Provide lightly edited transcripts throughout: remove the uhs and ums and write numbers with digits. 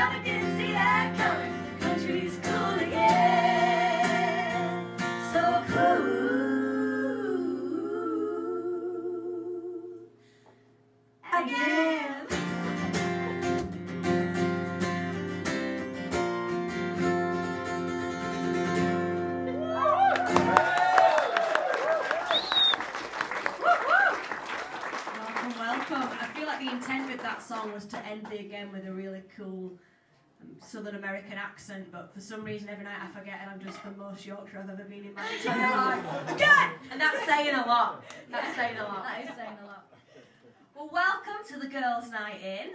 never did see that coming. The country's cool again. So cool. Again. Welcome. I feel like the intent with that song was to end the again with a really cool Southern American accent, but for some reason every night I forget and I'm just the most Yorkshire I've ever been in my entire life. Again! And that's saying a lot. That's saying a lot. That is saying a lot. Well, welcome to the Girls' Night In.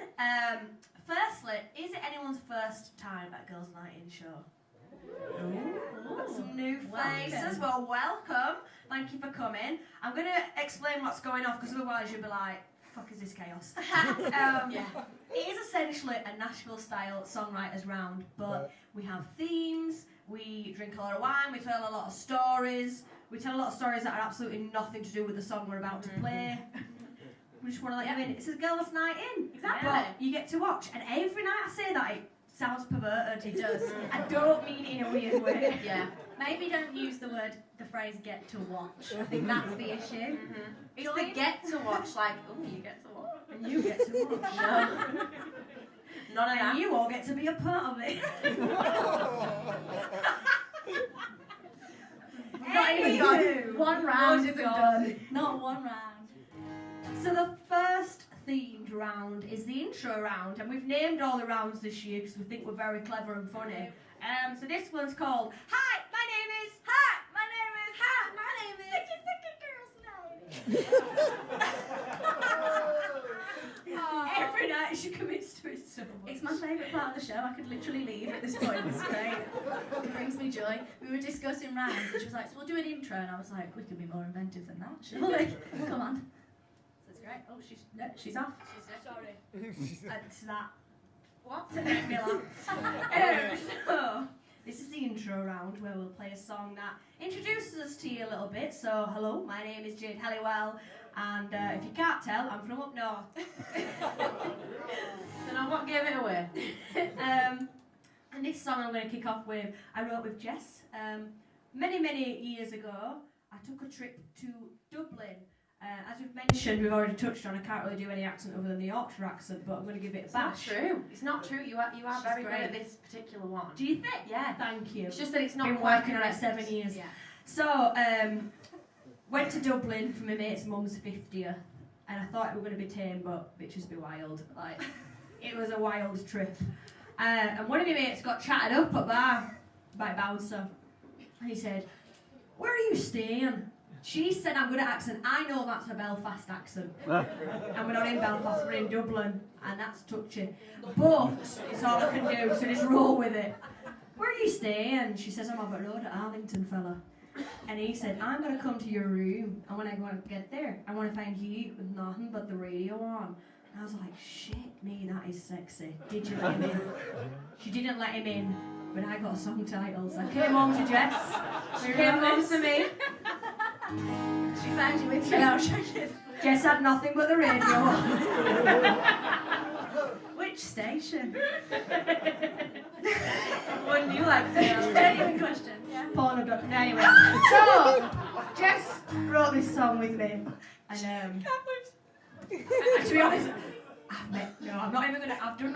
Firstly, is it anyone's first time at Girls' Night In show? Ooh, some new faces. Well, welcome. Thank you for coming. I'm going to explain what's going on because otherwise you'll be like, fuck is this chaos? It is essentially a Nashville-style songwriters round, but we have themes, we drink a lot of wine, we tell a lot of stories. We tell a lot of stories that are absolutely nothing to do with the song we're about to play. We just want to let you in. It's a girls' night in. Exactly. But you get to watch. And every night I say that, it sounds perverted. It does. I don't mean it in a weird way. Yeah. Maybe don't use the phrase get to watch. I think that's the issue. It's the get to watch, like, oh, you get to watch. And you get to watch. No. None of that. And you all get to be a part of it. Not even got one round isn't done. Not one round. So the first themed round is the intro round, and we've named all the rounds this year because we think we're very clever and funny. So this one's called Hi, my name is Hi, my name is Sicky Girls Night. Every night she commits to it so much. It's my favourite part of the show. I could literally leave at this point. It's great. It brings me joy. We were discussing rounds and she was like, so we'll do an intro, and I was like, we can be more inventive than that, surely. Come on. So it's great. Oh, she's off. She's sorry. It's that. What? So, this is the intro round where we'll play a song that introduces us to you a little bit. So, hello, my name is Jade Helliwell, and if you can't tell, I'm from up north. Then what gave it away? And this song I'm going to kick off with, I wrote with Jess. Many, many years ago, I took a trip to Dublin. As we've mentioned, we've already touched on, I can't really do any accent other than the Yorkshire accent, but I'm going to give it a bash. It's not true. It's not true. You are very good great. at this particular one. Do you think? Yeah. Thank you. It's just that it's not Been quite working on it correct. 7 years. Yeah. So, went to Dublin for my mate's mum's 50th, and I thought it were going to be tame, but bitches be wild. Like, it was a wild trip. And one of my mates got chatted up at bar by a bouncer, and he said, "Where are you staying?" She said, "I'm good at accent." I know that's a Belfast accent. And we're not in Belfast, we're in Dublin, and that's touchy. But it's all I can do, so just roll with it. "Where are you staying?" She says, "I'm over the road at Arlington, fella." And he said, "I'm going to come to your room, and when I get there, I want to find you with nothing but the radio on." And I was like, shit me, that is sexy. Did you let him in? She didn't let him in, but I got song titles. I came home to Jess. She came home to me. She found you with 3 hours. Jess had nothing but the radio on. Which station? Wouldn't you like to know? Genuine question. Yeah. Porno doc. Anyway, so Jess wrote this song with me, and to be honest, I'm not even gonna. I've done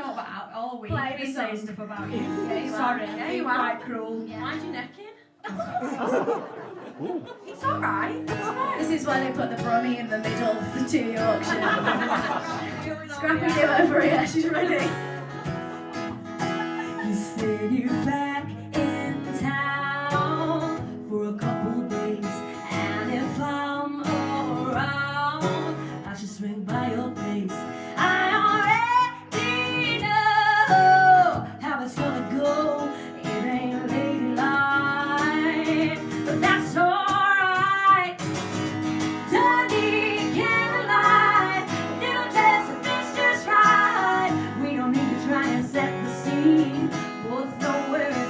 all week. Play Been the saying song. stuff about you. Yeah, you Sorry, are. Yeah, you're you are. quite cruel. Yeah. Why'd you naked? It's alright. It's fine. This is why they put the Brummie in the middle of the two Yorkshire. Scrappy do over here, she's ready. You said you're back in town for a couple days, and if I'm around, I should swing by your place. I already know how it's gonna go. It ain't ladylike, but that's alright. Dundee candlelight, little dress that fits just right. We don't need to try and set the scene. Both know where it's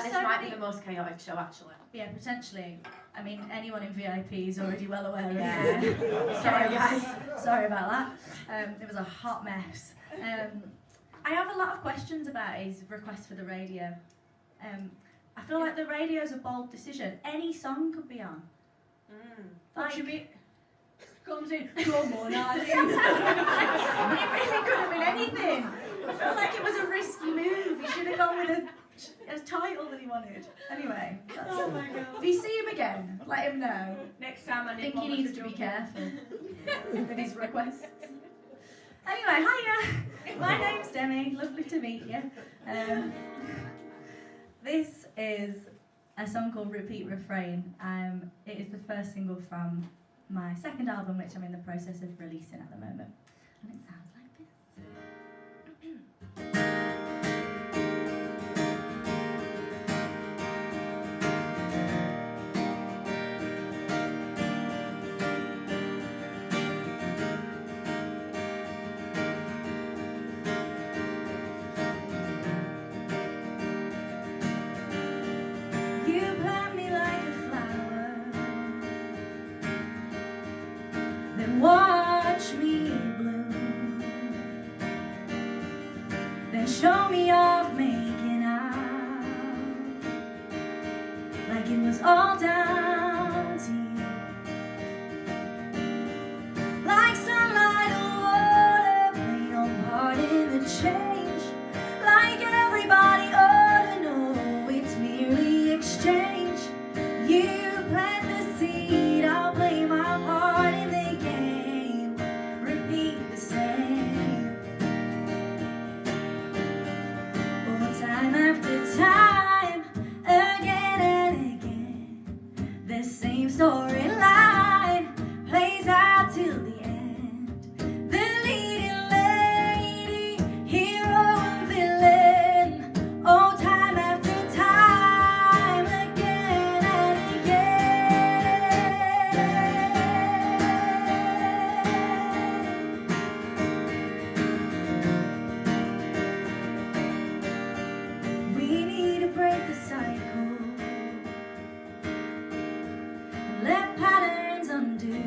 like this so might many- be the most chaotic show, actually. Yeah, potentially. I mean, anyone in VIP is already well aware of Yeah. it. Sorry, guys. Sorry about that. It was a hot mess. I have a lot of questions about his request for the radio. I feel like the radio's a bold decision. Any song could be on. What you mean? Comes in, come on, It really could have been anything. I feel like it was a risky move. He should have gone with a title that he wanted. Anyway, Oh my god. if you see him again, let him know. Next time I I think he needs to be careful with his requests. Anyway, hiya. My name's Demi. Lovely to meet you. This is a song called Repeat Refrain. It is the first single from my second album, which I'm in the process of releasing at the moment. And it sounds like this. You plant me like a flower, then watch me bloom, then show me off making out, like it was all down to you, like sunlight or water, play no part in the change, like everybody ought to know it's merely exchange. You plant the seed, I'll play my part in the game, repeat the same. Oh, time after time, again and again, the same storyline plays out till the end. The leading lady, hero and villain. Oh, time after time, again and again. We need to break the cycle, let patterns undo.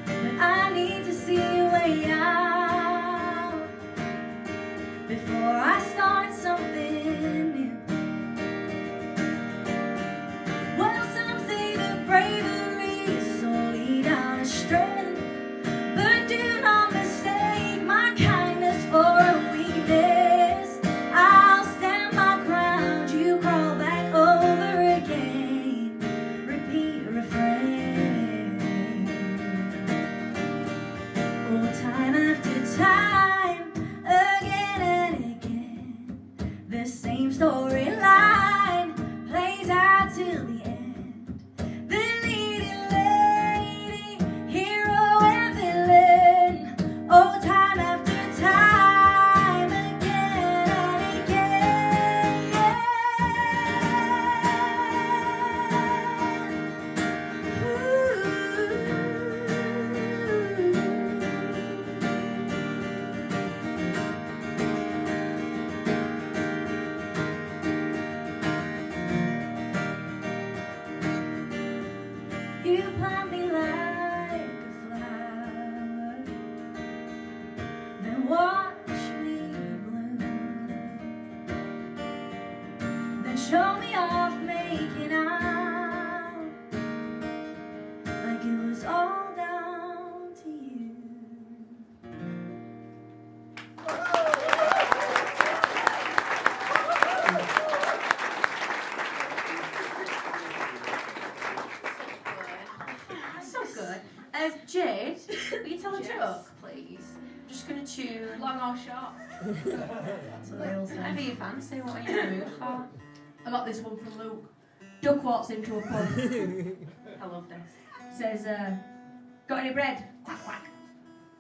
But I need to see a way out before I start something new. Well, some say that bravery is solely down to strength, but do not mistake my kindness for a weakness. I'll stand my ground, you crawl back over again. Repeat refrain. Oh, time after time, again and again, the same storyline plays out till the end. The leading lady, hero and villain. Oh, time after time, again and again. You plant me like a flower, then watch me bloom, then show me off making out, like it was all down to you. So good. Jade, will you tell a joke, please? I'm just going to tune. Long or short? That's what they all say. Whatever you fancy, what are you in the mood for? I got this one from Luke. Duck walks into a pub, I love this. says, got any bread? Quack, quack.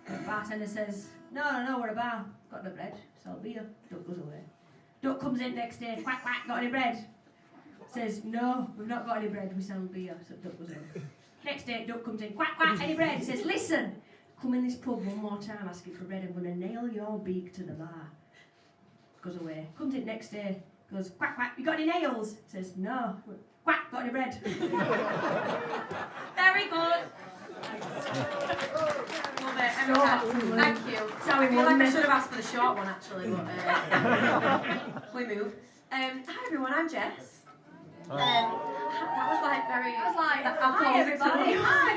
And the bartender says, no, we're a bar. Got no bread, sell beer. Duck goes away. Duck comes in next day, quack, quack, got any bread? Says, no, we've not got any bread, we sell beer. So Duck goes away. Next day, Duck comes in, quack, quack, any bread? He says, listen, come in this pub one more time asking for bread, I'm going to nail your beak to the bar. Goes away. Comes in next day. Goes, quack, quack, you got any nails? Says, no. Quack, got any bread? Very good. Love it. Every time. Thank you. Sorry, I feel like I woman. should have asked for the short one actually, but we move. Hi everyone, I'm Jess. That was like very. I was like, applause hi everybody. to- Hi.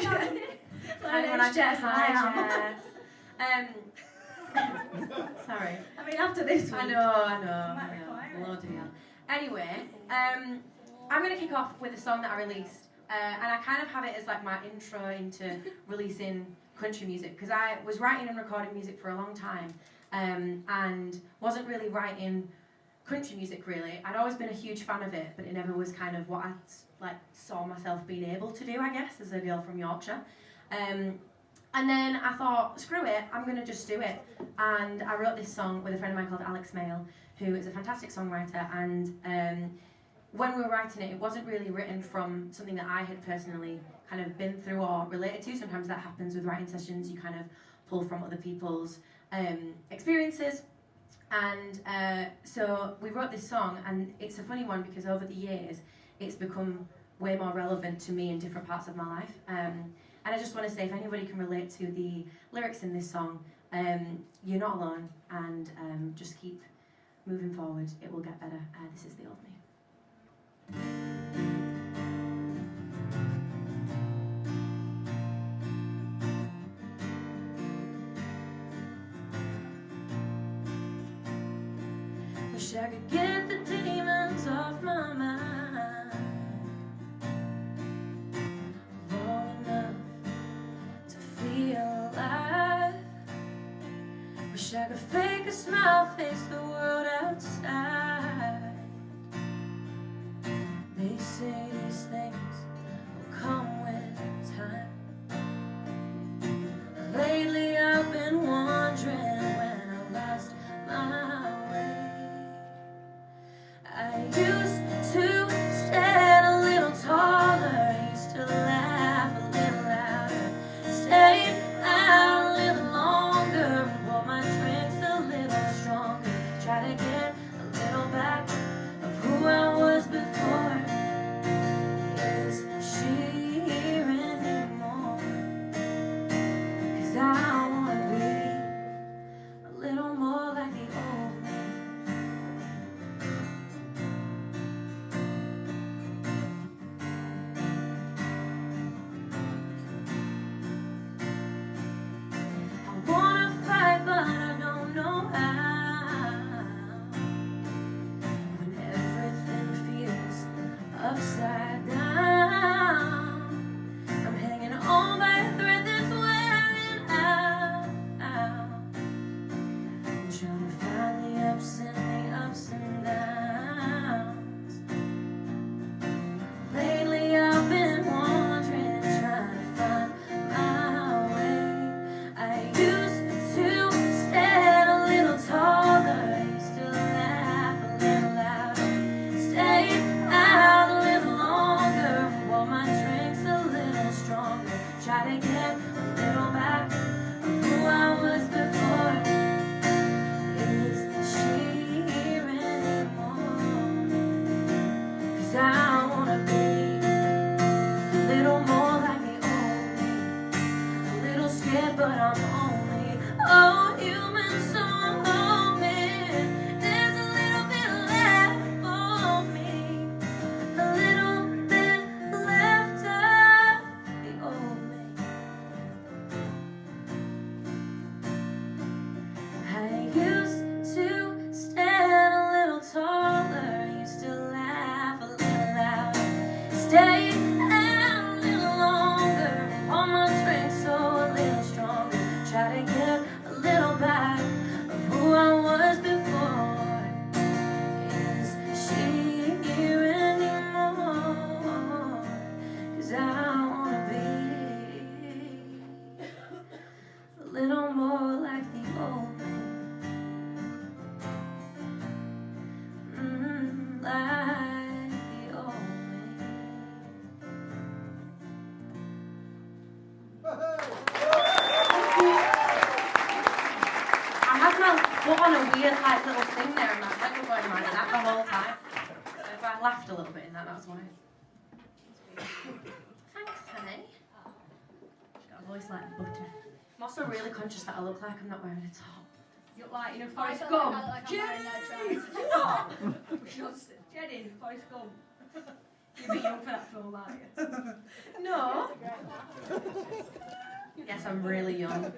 Hi everyone, I'm Jess. Hi, Jess. Sorry. I mean, after this week. I know. Might require it. Lord dear. Anyway, I'm going to kick off with a song that I released, and I kind of have it as like my intro into releasing country music, because I was writing and recording music for a long time, and wasn't really writing country music really. I'd always been a huge fan of it, but it never was kind of what I like saw myself being able to do, I guess, as a girl from Yorkshire. And then I thought, screw it, I'm going to just do it. And I wrote this song with a friend of mine called Alex Mail, who is a fantastic songwriter. And when we were writing it, it wasn't really written from something that I had personally kind of been through or related to. Sometimes that happens with writing sessions. You kind of pull from other people's experiences. And so we wrote this song, and it's a funny one because over the years, it's become way more relevant to me in different parts of my life. And I just want to say, if anybody can relate to the lyrics in this song, you're not alone, and just keep moving forward. It will get better. This is the old me. Wish I could get the demons off my mind long enough to feel alive. Wish I could fake a smile, face the world outside. They say these things will come with time. Lately I've been wondering when I lost my way. I used to stand a little taller, used to laugh a little louder, stay out a little longer, pour my drinks a little stronger, try to get a little had my foot on a weird like little thing there and my leg was going like that the whole time. So if I laughed a little bit in that's why. Thanks, honey. She's got a voice like butter. I'm also really conscious that I look like I'm not wearing a top. You look like, you know, I Forrest feel Gump. like I look like I'm wearing no trousers. Jade, Forrest Gump. You're a bit young for that film, aren't you? No. Yes, I'm really young.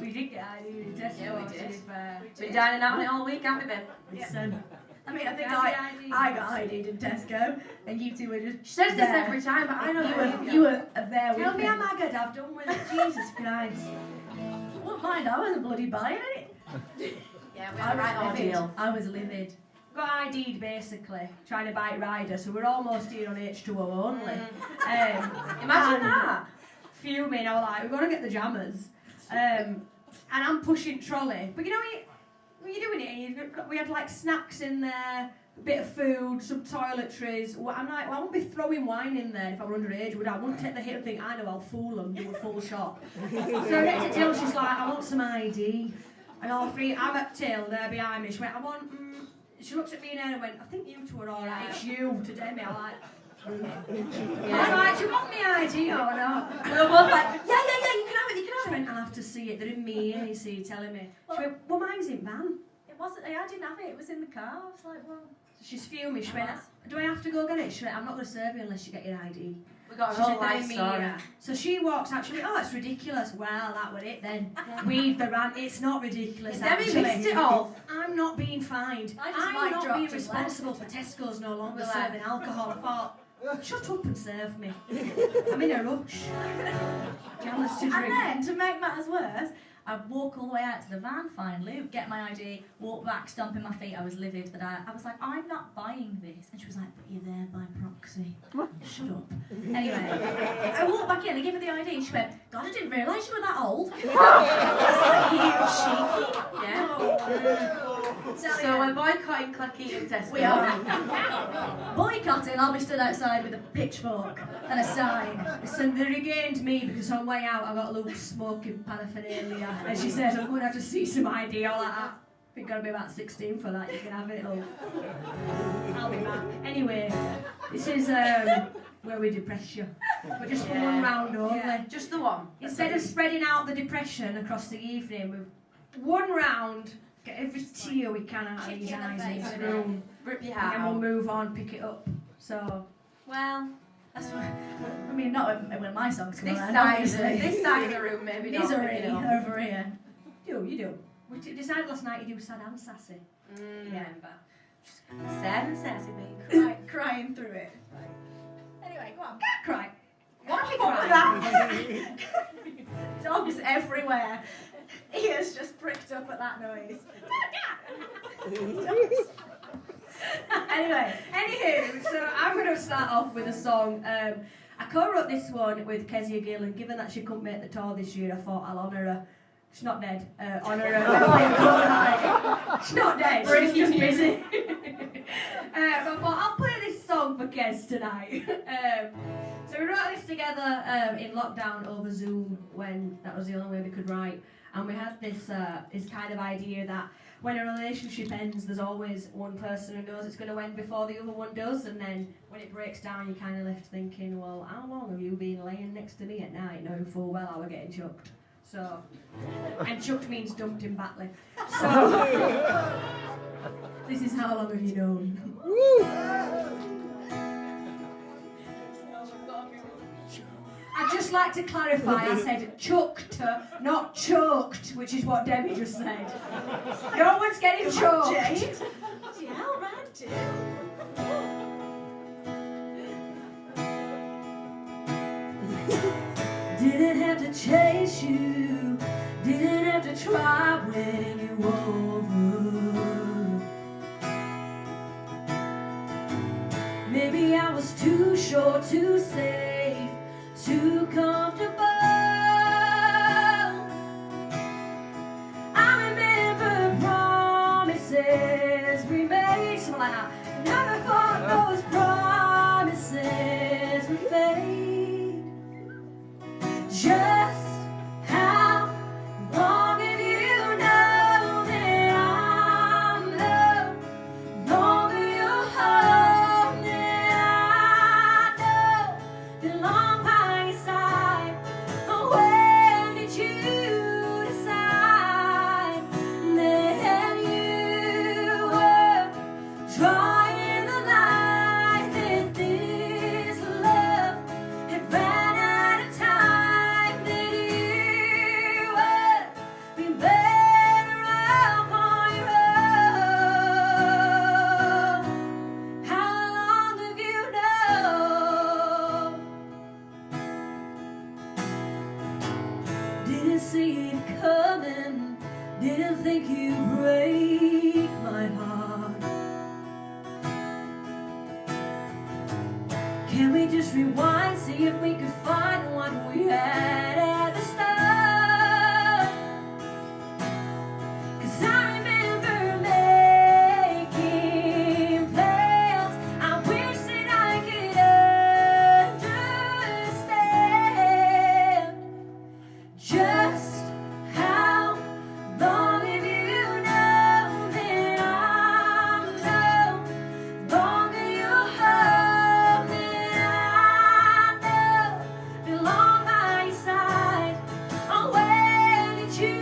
We did get ID in Tesco. Yeah, we did. To be fair. Been dining out on it all week, haven't we, been? Listen, I mean, I think Fancy ID. I got ID'd in Tesco, and you two were just. She says this there. every time, but I know You were there with Tell me. me how good I've done with it. Jesus Christ. I wouldn't mind. I wasn't bloody buying it. Yeah, we had a right ordeal. I was livid. Got ID'd basically, trying to bite Ryder, so we're almost here on H2O only. Imagine and that. Fuming, I was like, we've got to get the jammers. And I'm pushing trolley. But you know, when you're doing it, we had like snacks in there, a bit of food, some toiletries. I'm like, well, I won't be throwing wine in there if I were underage, would I? I wouldn't take the hit and think, I know, I'll fool them, do a full shot. So I get to Till, she's like, I want some ID. And all three, I'm at Till, they're behind me. She went, I want, she looked at me and I went, I think you two are alright, it's you to Demi. I'm like, I was like, do you want me ID or not? We were both like, yeah, you can have it, you She can have it. went, I'll have to see it, they're in me ear, you see, telling me. She went, well, mine's in van. It wasn't. I didn't have it. It was in the car. I was like, well. She's fuming, she went, do I have to go get it? She went, I'm not going to serve you unless you get your ID. We got a She whole said, they're life in me story. ear. So she walks out, she went, oh, it's ridiculous. Well, that was it then. Weed the rant, it's not ridiculous, Demi actually. missed it all. I'm not being fined. I just I'm mic not dropped being and responsible for Tesco's no longer We're like- serving alcohol. I thought, shut up and serve me. I'm in a rush. Jammers to And drink. then, to make matters worse, I'd walk all the way out to the van, find Luke, get my ID, walk back, stomping my feet. I was livid that I was like, I'm not buying this. And she was like, but you're there by proxy. Shut up. Anyway, I walked back in, I gave her the ID, and she went, God, I didn't realise you were that old. I was like, you cheeky. Yeah. So we're boycotting Clucky and Tesco. We are. Boycotting, I'll be stood outside with a pitchfork and a sign. So they regained me because on the way out I got Luke smoking paraphernalia and she said I'm going to have to see some ID. All like that. I think I'll be about 16 for that. You can have it, love. I'll be back. Anyway, this is where we depress you. But just for one round only. Yeah, just the one. Instead of spreading out the depression across the evening with one round, get every tear we can out of Kick these it in the eyes face. into the room. Rip your And hat then we'll out. move on, pick it up. So, Well, That's what, I mean, not when my songs come this around, side, obviously. this side of the room maybe not. Misery you know. over here. you do. We decided last night you do sad and sassy. Yeah. Remember? Sad and sassy, mate. Crying through it. Anyway, go on. Cry. What Why was cry? that? Dogs everywhere. Ears just pricked up at that noise. Anywho, so I'm going to start off with a song. I co-wrote this one with Kezia Gill, and given that she couldn't make the tour this year, I thought I'll honour her. She's not dead. Honour her. She's not dead. She's just busy. But I thought I'll play this song for Kez tonight. So we wrote this together in lockdown over Zoom when that was the only way we could write, and we had this kind of idea that when a relationship ends, there's always one person who knows it's going to end before the other one does, and then when it breaks down, you're kind of left thinking, well, how long have you been laying next to me at night knowing full well I were getting chucked? So, and chucked means dumped in Batley. So, this is how long have you known? I'd just like to clarify, I said chucked, not choked, which is what Demi just said. No one's getting choked. Jade. Yeah, right, too. Didn't have to chase you, didn't have to try when you over. Maybe I was too short, too safe, too comfortable. I remember promises we made, something like that. Never thought those promises would fade. Just how long see it coming. Didn't think you'd break my heart. Can we just rewind, see if we could find what we had at the start? 'Cause I remember making plans. I wish that I could understand just how long have you known that I'm no longer your home, that I know belong by your side. Oh, when did you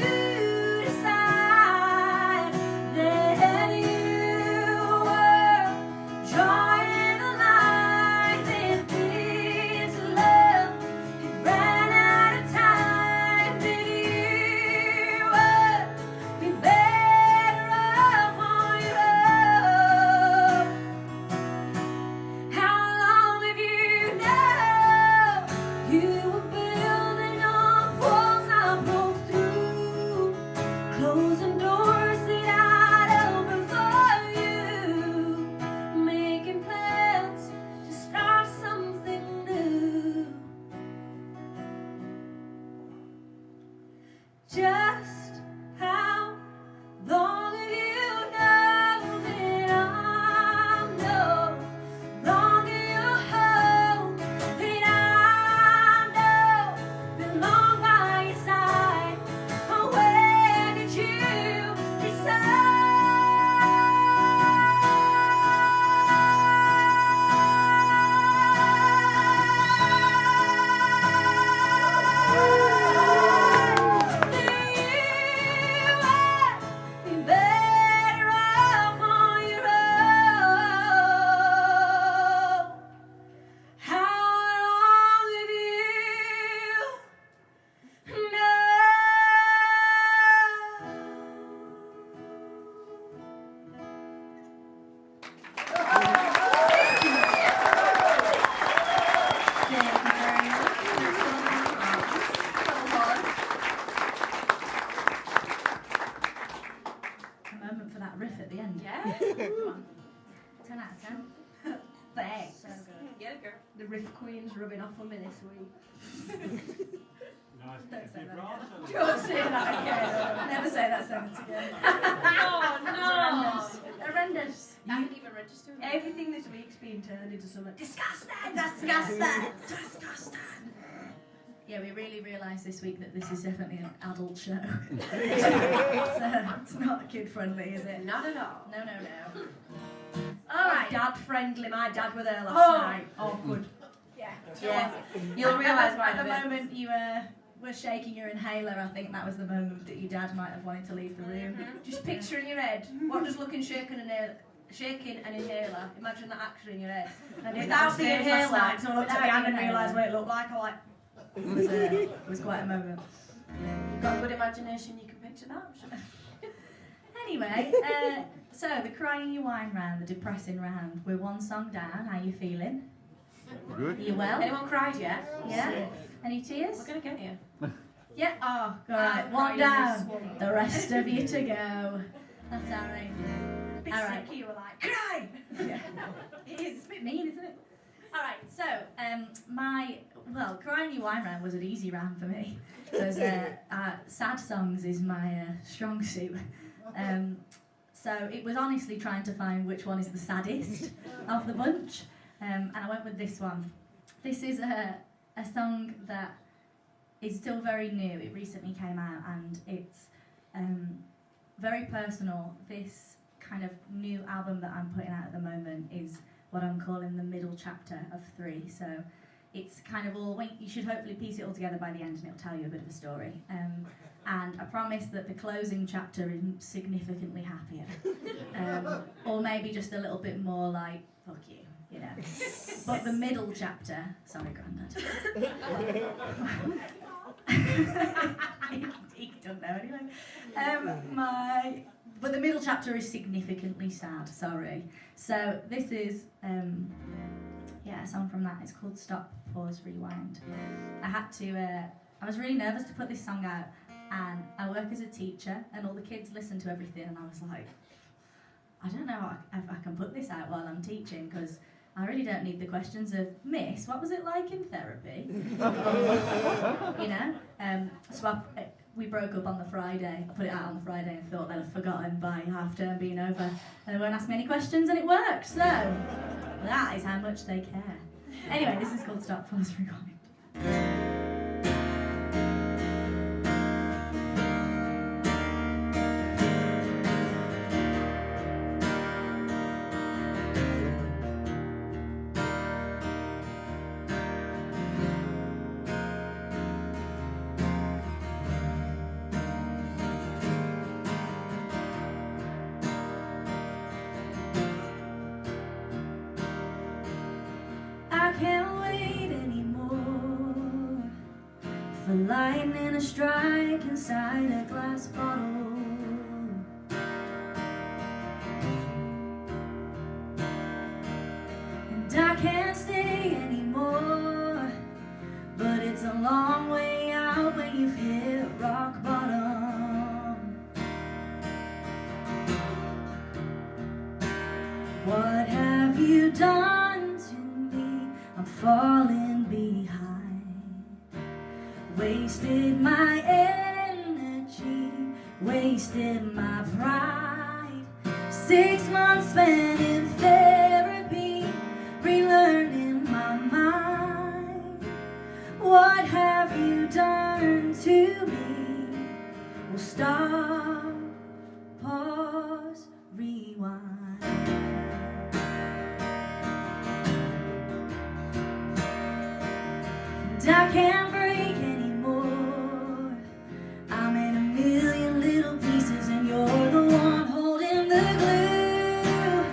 decide that you were drawing the line, that this love had ran out of time, that you would be better off on your own? How long have you known you were building on walls I broke through, closing doors that I'd open for you, making plans to start something new? Just how long have you known that I'm no longer your home, that I know belong by your side? Oh, when did you be better off on your own? How long have you A moment for that riff at the end. Yeah. Come on. 10 out of 10. Thanks. So good. Get it, girl. The riff queen's rubbing off on me this week. Nice. Don't say that again. Vibrato. Don't say that again. Never say that sentence again. Oh, Horrendous. Horrendous. I didn't even register. Everything this week's been turned into something disgusting. Disgusting. Yeah, we really realised this week that this is definitely an adult show. So it's not kid friendly, is it? Not at all. No. All right. Dad friendly. My dad were there last Oh. night. Oh, good. Yeah. Yeah. You'll realise why at the in a bit. moment you were shaking your inhaler. I think that was the moment that your dad might have wanted to leave the room. Just picture in your head what does looking shaking an inhaler. Imagine that action in your head. And I did that Without the upstairs last inhaler, night, so I looked at without my hand the and realised inhaler. what it looked like. I like. It was quite a moment. You've got a good imagination, you can picture that, I'm sure. Anyway, so the crying you wine round, the depressing round. We're one song down. How you feeling? Good. Are you well? Anyone cried yet? Yeah. Any tears? We're gonna get you. Yeah. Oh, all right. One down. The rest of you to go. That's all right. A bit All right. sick, you were like, cry! Yeah. It is. It's a bit mean, isn't it? All right. So, crying you wine round was an easy round for me because sad songs is my strong suit. So it was honestly trying to find which one is the saddest of the bunch, and I went with this one. This is a song that is still very new. It recently came out and it's very personal. This kind of new album that I'm putting out at the moment is what I'm calling the middle chapter of 3. So it's kind of all, you should hopefully piece it all together by the end and it'll tell you a bit of a story. And I promise that the closing chapter is significantly happier. Or maybe just a little bit more like, fuck you, you know. But the middle chapter, sorry Grandad. he doesn't know anyway. But the middle chapter is significantly sad, sorry. So this is, a song from that. It's called Stop, Pause, Rewind. I was really nervous to put this song out, I work as a teacher, and all the kids listen to everything, and I was like, I don't know if I can put this out while I'm teaching, because I really don't need the questions of, Miss, what was it like in therapy? You know? So we broke up on the Friday. I put it out on the Friday and thought they'd have forgotten by half term being over, and they won't ask me any questions, and it worked. So that is how much they care. Anyway, this is called Stop Pause Recording. For lightning a strike inside a glass bottle. And I can't stay anymore, but it's a long way out when you've hit rock bottom. What have you done to me? I'm falling behind. Wasted my energy, wasted my pride. 6 months spent in therapy, relearning my mind. What have you done to me? We'll stop, pause, rewind. And I can't break anymore. I'm in a million little pieces, and you're the one holding the glue.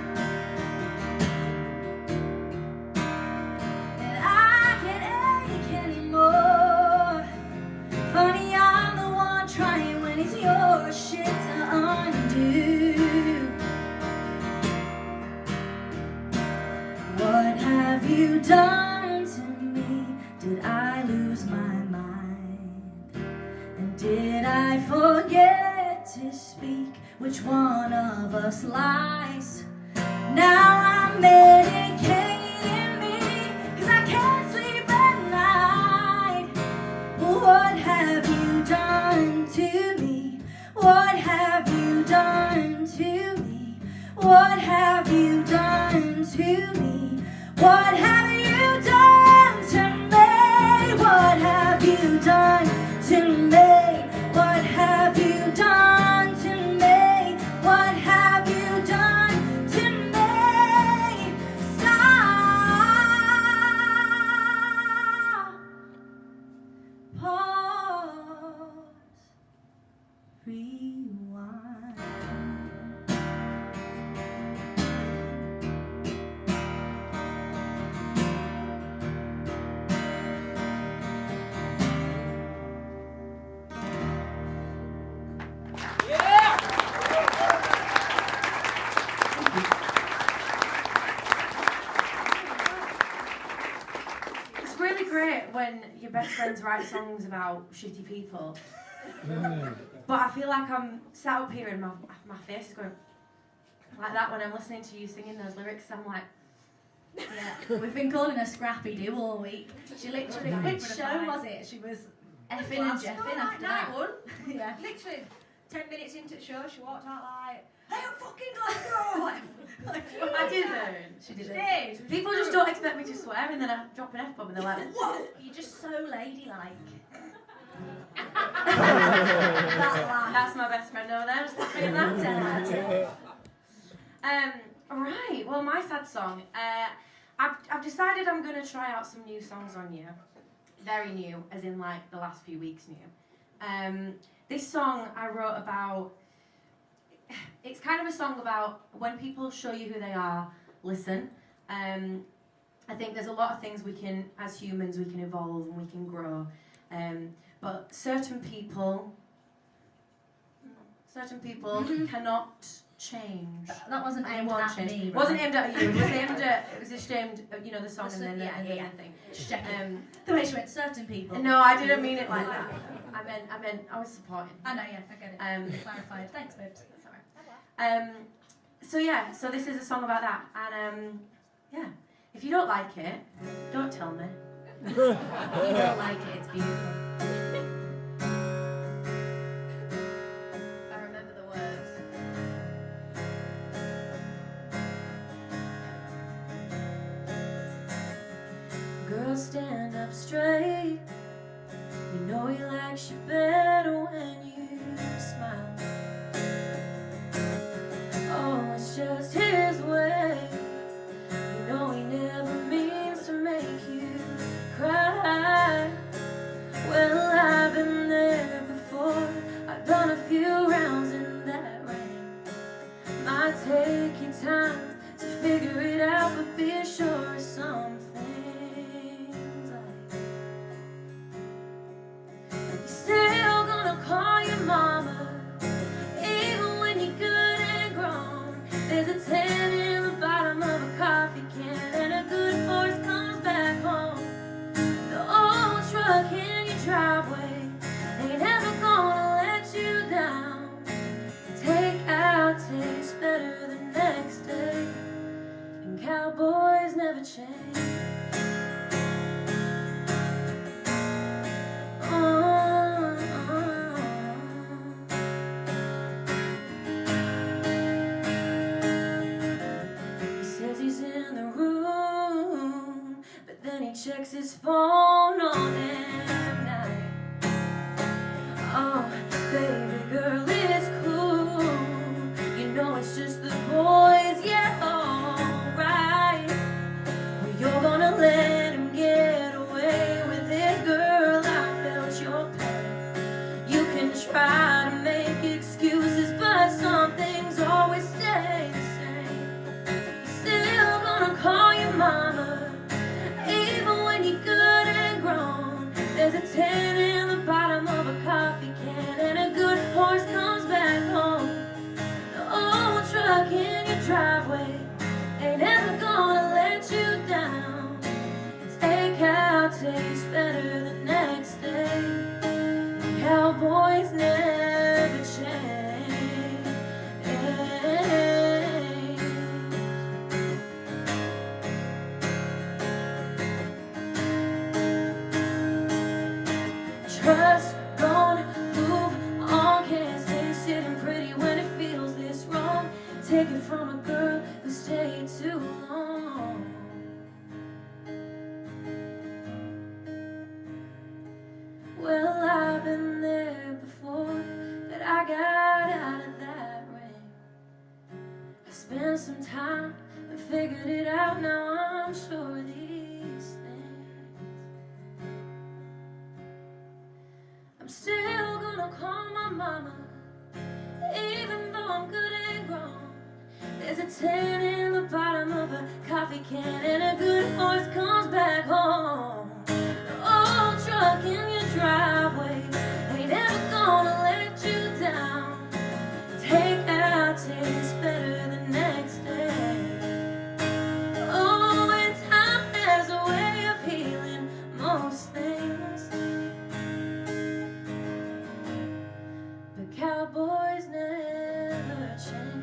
And I can't ache anymore. Funny, I'm the one trying when it's your shit to undo. What have you done to me? Did I lose my mind? And did I forget to speak? Which one of us lies? Now I'm medicating me, 'cause I can't sleep at night. What have you done to me? What have you done to me? What have you done to me? What have you done to me? What have you done to me? What have you done to me? What have you done to me? Stop, pause, rewind. It's really great when your best friends write songs about shitty people. But I feel like I'm sat up here and my face is going like that when I'm listening to you singing those lyrics. I'm like, Yeah, we've been calling her Scrappy Doo all week. She literally, which show was it? She was effing and jeffing after that. one. Yeah. Literally 10 minutes into the show, she walked out like, "Hey, I'm fucking Glasgow!" I didn't. She did She it. did. People just don't expect me to swear, and then I drop an F-bomb and they're like, what? You're just so ladylike. That's my best friend over there, just laughing at that. 10 out of 10. Right, well, my sad song. I've decided I'm going to try out some new songs on you. Very new, as in like the last few weeks new. This song I wrote about, it's kind of a song about when people show you who they are, listen. I think there's a lot of things we can, as humans, we can evolve and we can grow. But certain people cannot change. That wasn't And aimed won't at change. me. It wasn't aimed at you. It was aimed at. It was just aimed at, you know, the song and then Yeah. the thing. Just checking. The way she went, certain people. No, I didn't mean it like that. I was supporting. I know, yeah, I get it. Clarified. Thanks, babes. Sorry. So yeah, so this is a song about that, and yeah, if you don't like it, don't tell me. If you don't like it, it's beautiful. I remember the words. Girl, stand up straight. You know he likes you better when you smile. Oh, it's just his way. You know he never means to make you cry. Well, I've been there before. I've done a few rounds in that rain. Might take you time to figure it out, but be sure of some things like you're still gonna call your mama, even when you're good and grown. There's a 10 in the bottom of a coffee can, and a good horse comes back home. The old truck in your driveway ain't ever gonna let you down. Takeout tastes better the next day, and cowboys never change. He says he's in the room, but then he checks his phone on damn night. Oh, baby girl, it's cool. You know it's just the boys, yeah, alright. Well, you're gonna let him get away with it, girl. I felt your pain. You can try to make excuses, but some things always stay the same. You're still gonna call your mama, even when you're good and grown. There's a 10 in the bottom of a coffee can, and a good horse comes back home. The old truck in your driveway ain't ever gonna let you down. Takeout tastes better the next day. Cowboys never change. Trust, gonna move on. Can't stay sitting pretty when it feels this wrong. Take it from a girl who stayed too long. Well, I've been there before, but I got out of that ring. I spent some time and figured it out. Now I'm sure these things. I'm still gonna call my mama, even though I'm good and grown. There's a 10 in the bottom of a coffee can, and a good horse comes back home. The old truck in your driveway ain't ever gonna let you down. Takeout tastes better the next day. Oh, and time has a way of healing most things, but cowboys never change.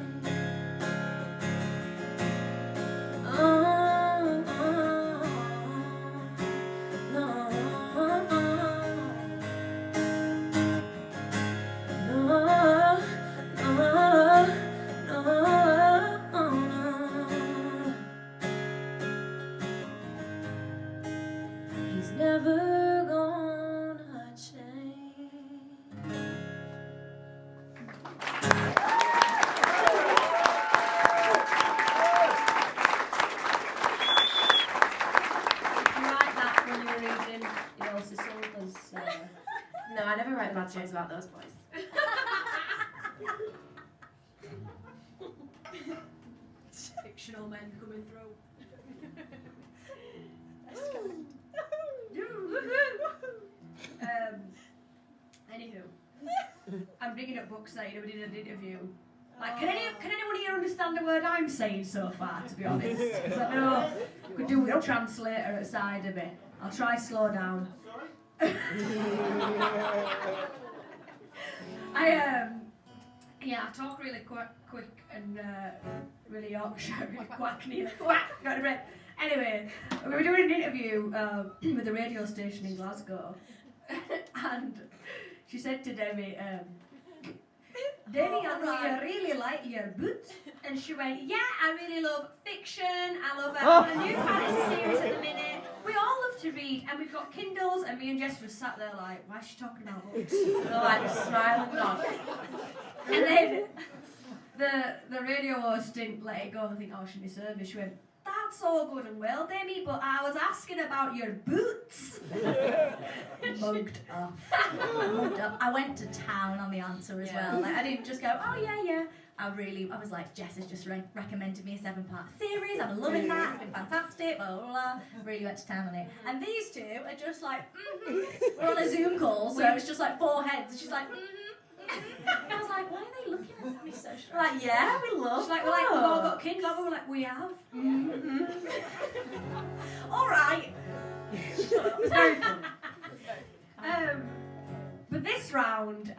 He's never gonna change. You write that when you were reading Elsie Silver's. No, I never write bad songs about those boys. Fictional men coming through. Anywho, I'm bringing up books that we did an interview. Like, can anyone here understand the word I'm saying so far, to be honest? 'Cause I know I could do with a translator at the side of it. I'll try slow down. I talk really quick and really Yorkshire, really quackney, quack, got a breath. Anyway, we were doing an interview with a radio station in Glasgow, and she said to Demi, Demi, I know you really like your boots. And she went, yeah, I really love fiction, I love a new fantasy series at the minute. We all love to read, and we've got Kindles, and me and Jess were sat there like, why is she talking about books? We're like, smiling nod. And then the radio host didn't let it go and think, oh, she deserved me. She went, that's all good and well, Demi, but I was asking about your boots. Mugged off. Mugged up. I went to town on the answer as well. Like, I didn't just go, oh yeah. I was like, Jess has just recommended me a 7-part series. I'm loving that. It's been fantastic. Blah, blah, blah. Really went to town on it. And these two are just like, We're on a Zoom call, so it's just like 4 heads. And she's like, And I was like, why are they looking at me so strange? Like, yeah, we love. She's like, we're like, we've all got Kindle. We're like, we have. All right. It's very fun. But this round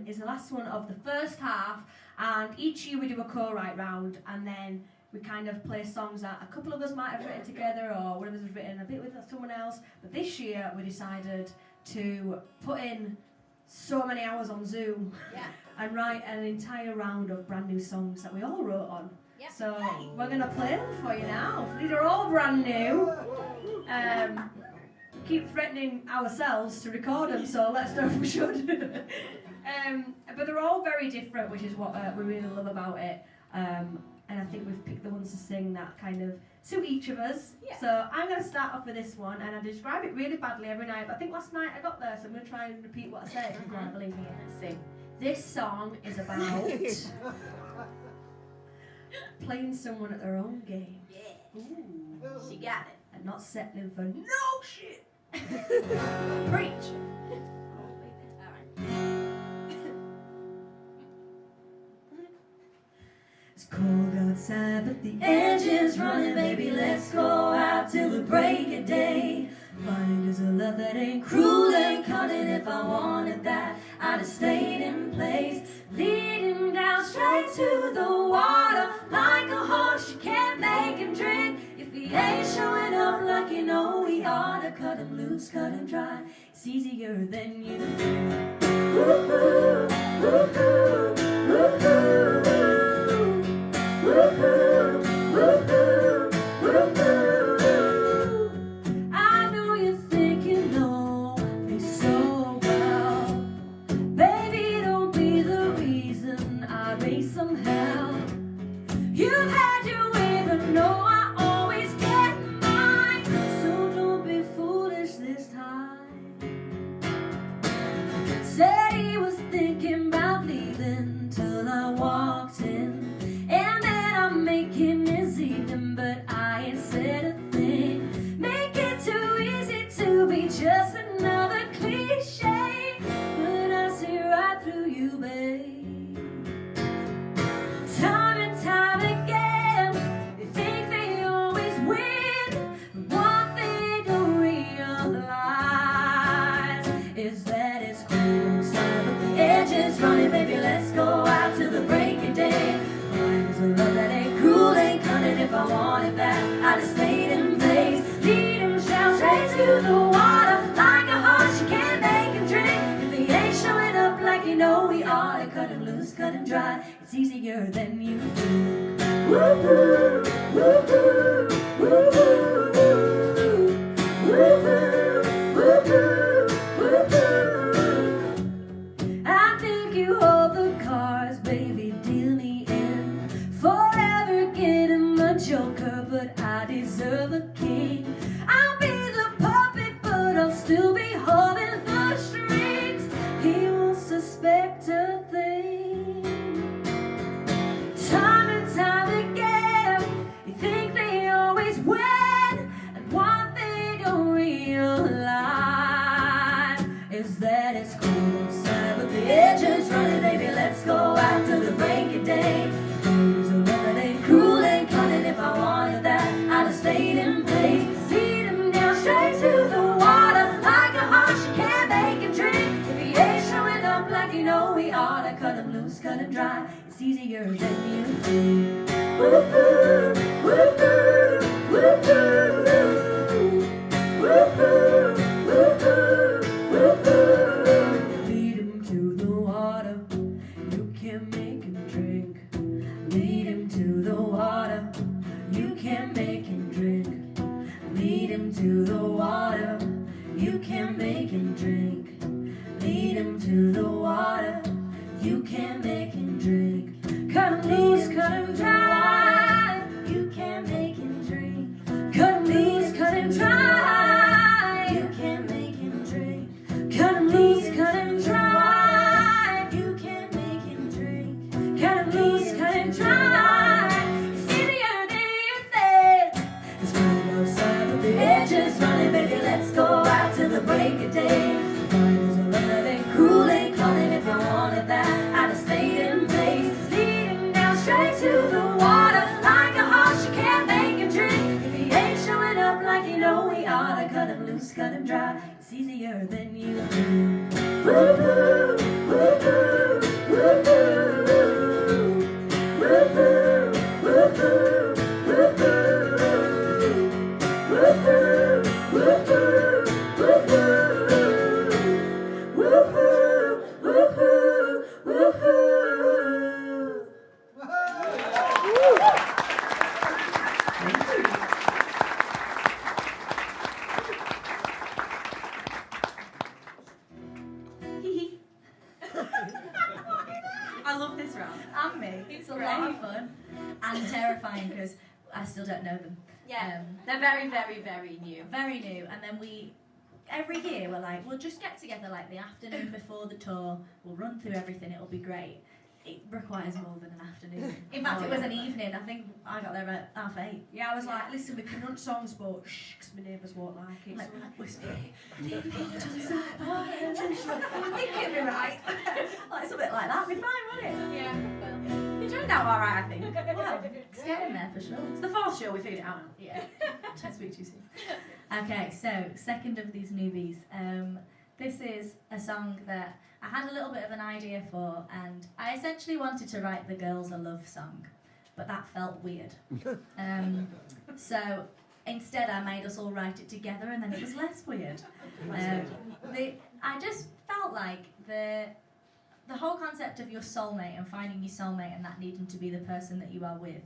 is the last one of the first half, and each year we do a co-write round, and then we kind of play songs that a couple of us might have written together, or one of us has written a bit with someone else. But this year we decided to put in so many hours on Zoom and write an entire round of brand new songs that we all wrote on. Yep. So we're going to play them for you now. So these are all brand new. Keep threatening ourselves to record them, so let's know if we should. But they're all very different, which is what we really love about it. And I think we've picked the ones to sing that kind of suit each of us. Yeah. So I'm going to start off with this one, and I describe it really badly every night, but I think last night I got there, so I'm going to try and repeat what I said. If you can't believe me. Let's see. This song is about playing someone at their own game. Yeah. Ooh. She got it. And not settling for no shit. Preach. It's cold outside, but the engine's running, baby. Let's go out till the break of day. Find us a love that ain't cruel and cunning. If I wanted that, I'd have stayed in place. Leading down straight to the water, like a horse, you can't make him drink. If he ain't showing up like you know he ought to, cut him loose, cut him dry. It's easier than you think. Woo-hoo, woo-hoo, woo-hoo. Woo-hoo, woo-hoo, woo-hoo. I know you're thinking, no, me so well. Baby, don't be the reason I raise some hell. You've had your way, but no, I always get mine. So don't be foolish this time. Said he was thinking about leaving till I walked in. And then I'm making his evening, but I ain't said a thing. Make it too easy to be just another cliche. But I see right through you, babe. Time and time again, they think they always win. But what they don't realize is that it's cool outside, but the edge is running, baby. Let's go out till the break of day. There's a love that ain't cruel, ain't cunning. If I wanted that, I'd have stayed in place. Lead him down straight to the water, like a horse, you can't make him drink. If he ain't showing up like you know he ought to, cut him loose, cut him dry. It's easier than you think. Woo-hoo, woo-hoo, woo-hoo, woo-hoo, woo-hoo, woo-hoo. I think you hold the cards, baby, deal me in. Forever getting my joker, but I deserve a king. I'll be the puppet, but I'll still be holding the strings. He won't suspect a thing. Time and time again, you think they always win. cut 'em loose, cut 'em dry. It's easier than you think. Woo-hoo, woo-hoo, woo-hoo, woo-hoo, woo-hoo, woo-hoo. Lead 'em to the water, you can make 'em drink. Lead 'em to the water, you can make 'em drink. Lead 'em to the water, you can make 'em drink. Lead 'em to the water, you can make 'em drink. Cut 'em loose, cut 'em dry, you can make 'em drink. Cut 'em loose, cut 'em dry, you can make 'em drink. Cut 'em loose, cut 'em dry, you can make 'em drink. Cut 'em loose, cut 'em dry. It's easier than you think. It's right outside of the edges, running, baby, let's go out till the break of day. Miners are running, cruel, ain't calling if I wanted that. I'd have stayed in place, leading down straight to the water. Like a horse, you can't make him drink. If he ain't showing up like you know we oughta, cut him loose, cut him dry. It's easier than you think. Woo-hoo, woo-hoo, woo-hoo, woo-hoo, woo-hoo, woo-hoo, woo-hoo, woo-hoo, woo-hoo. Woohoo, woohoo, woohoo. I love this round. And me. It's a lot of fun and terrifying because I still don't know them. Yeah, they're very, very, very new. Very new. And then every year we're like, we'll just get together like the afternoon before the tour, we'll run through everything, it'll be great. It requires more than an afternoon. In fact, it was an evening. I think I got there about 8:30. Yeah, I was like, listen, we can run songs, but shh, 'cause my neighbours won't like it. Like, So like, whisper. take the photo to the side, oh, yeah, it can be right. Like something like that would be fine, wouldn't it? Yeah, well, it turned out alright, I think. Well, it's getting there for sure. It's the fourth show, we figured it out now. Yeah. Don't speak too soon. Okay, so second of these newbies. This is a song that I had a little bit of an idea for, and I essentially wanted to write the girls a love song, but that felt weird. So instead I made us all write it together, and then it was less weird. I just felt like the whole concept of your soulmate and finding your soulmate and that needing to be the person that you are with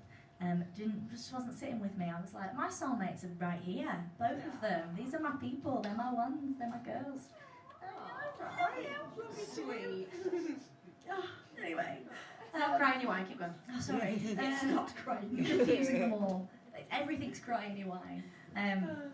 just wasn't sitting with me. I was like, my soulmates are right here, both of them. These are my people. They're my ones. They're my girls. Sweet. Anyway, Stop crying your wine, keep going. oh, sorry. Not crying. You're confusing them all. Everything's crying your wine.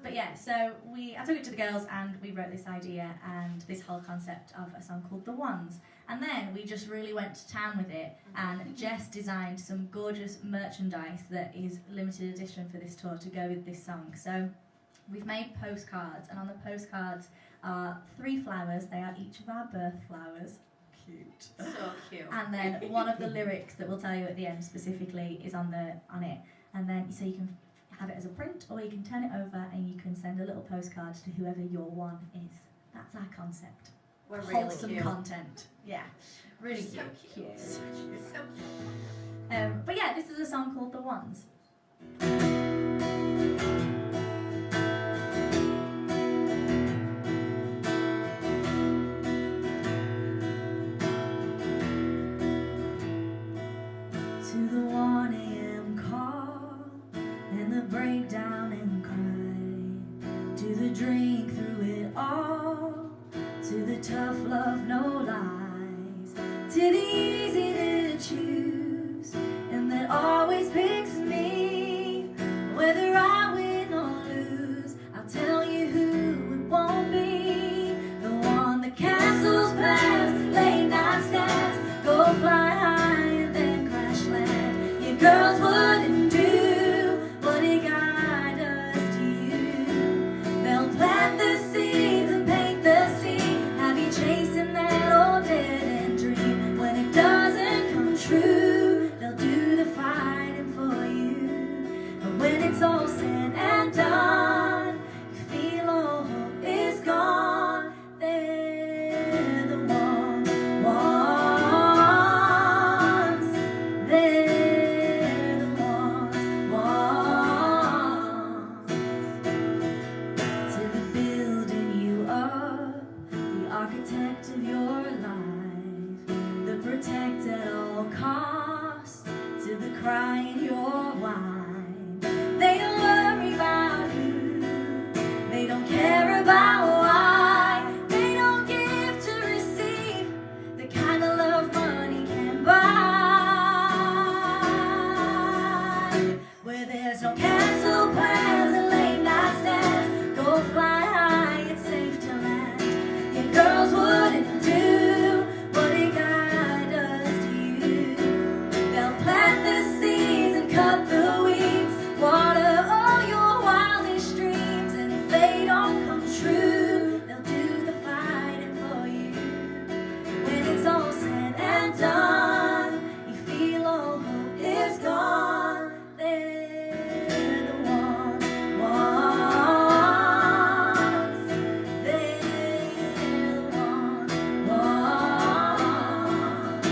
But yeah, so I took it to the girls and we wrote this idea and this whole concept of a song called The Ones. And then we just really went to town with it, and Jess designed some gorgeous merchandise that is limited edition for this tour to go with this song. So we've made postcards, and on the postcards are 3 flowers. They are each of our birth flowers. Cute. So cute. And then one of the lyrics that we'll tell you at the end specifically is on it. And then so you can have it as a print, or you can turn it over and you can send a little postcard to whoever your one is. That's our concept. We're really Wholesome cute. content. Yeah, really So cute. cute. So cute. But yeah, this is a song called The Ones. To the 1 a.m. call and the breakdown and cry, to the drink through it all, to the tough love, no lies, to the easy to choose and that always picks me no cost to the cry in your wine. They don't worry about you, they don't care about why. They don't give to receive the kind of love money can buy. Where there's no cancel plans and late night stands, go fly high, it's safe to land. Your girls wouldn't do what a guy does to you. They'll plant the seeds and cut the weeds, water all your wildest dreams, and if they don't come true, they'll do the fighting for you. When it's all said and done, you feel all hope is gone. They're the ones. They're the ones.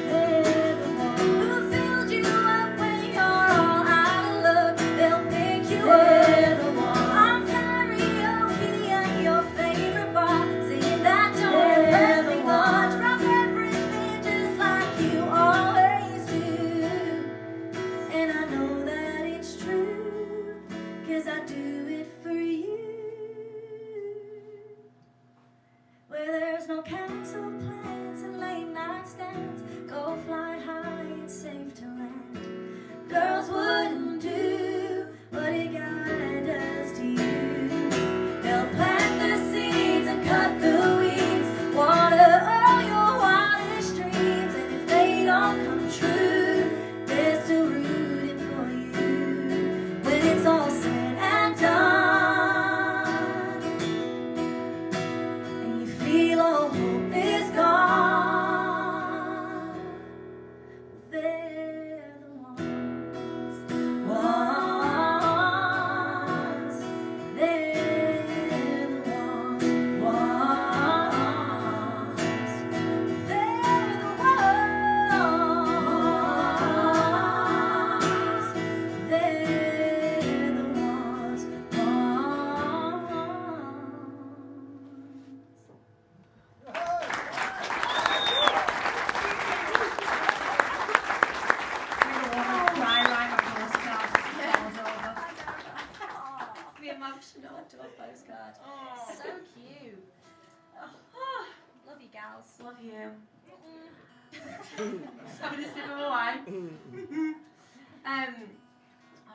They're the ones who filled you up when you're all out of luck. They'll pick you up. They're the ones on karaoke at your favorite bar, singing that don't impress me much. Drop everything just like you always do. And I know that it's true, 'cause I do it for you. Where there's no canceled plans and late night stands, go fly high, it's safe to land. Girls wouldn't do what a guy does to you. They'll plant the seeds and cut the weeds, water all your wildest dreams, and if they don't come true, they're still rooting for you. When it's all said and done, and you feel all hope is gone, they're the ones. They're the ones. They're the ones. They're the ones. Cry right my postcard. Falls over. It's me emotional to a postcard. So cute. Love you, gals. Love you. Having a sip of a wine.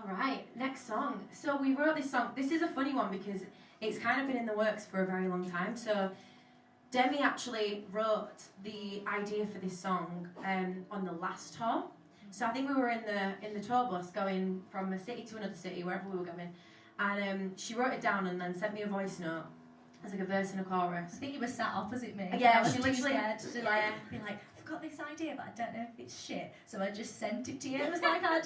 All right, next song. So we wrote this song. This is a funny one because it's kind of been in the works for a very long time. So Demi actually wrote the idea for this song on the last tour. So I think we were in the tour bus going from a city to another city, wherever we were going, and she wrote it down and then sent me a voice note. It's like a verse and a chorus. I think you were sat opposite me. Yeah, I was she too literally- scared to be like, I've got this idea, but I don't know if it's shit. So I just sent it to you. It was like I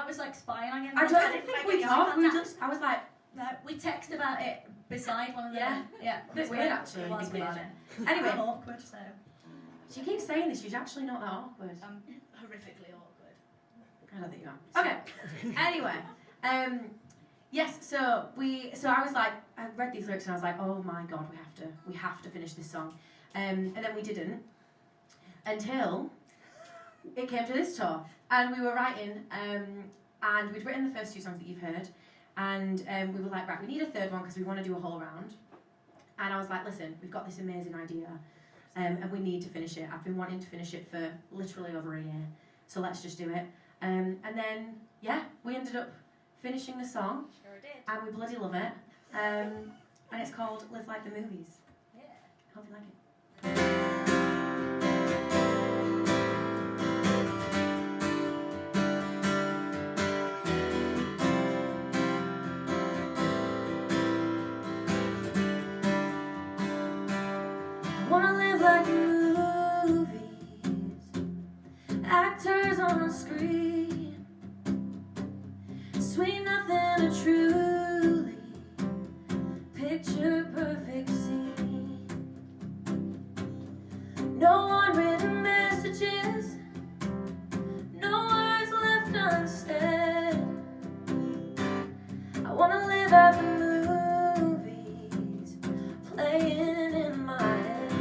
was like spying on you. I don't think we talked. I was like, No, we texted about it beside one of them. Yeah. Yeah. a bit weird actually. It when was you think weird. about it. Anyway, I'm awkward, so she keeps saying this. She's actually not that awkward. I'm horrifically awkward. I don't think you are. Okay. Anyway, yes. So I was like, I read these lyrics and I was like, oh my god, we have to finish this song, and then we didn't until it came to this tour, and we were writing, and we'd written the first two songs that you've heard, and we were like, right, we need a third one because we want to do a whole round, and I was like, listen, we've got this amazing idea, and we need to finish it. I've been wanting to finish it for literally over a year, so let's just do it. And then, yeah, we ended up finishing the song, Sure did. and we bloody love it. And it's called Live Like the Movies. Yeah. Hope you like it. I wanna live like the movies, actors on a screen, sweet nothing to truly picture perfect scene. No unwritten messages, no words left unsaid. I wanna live out the movies playing in my head,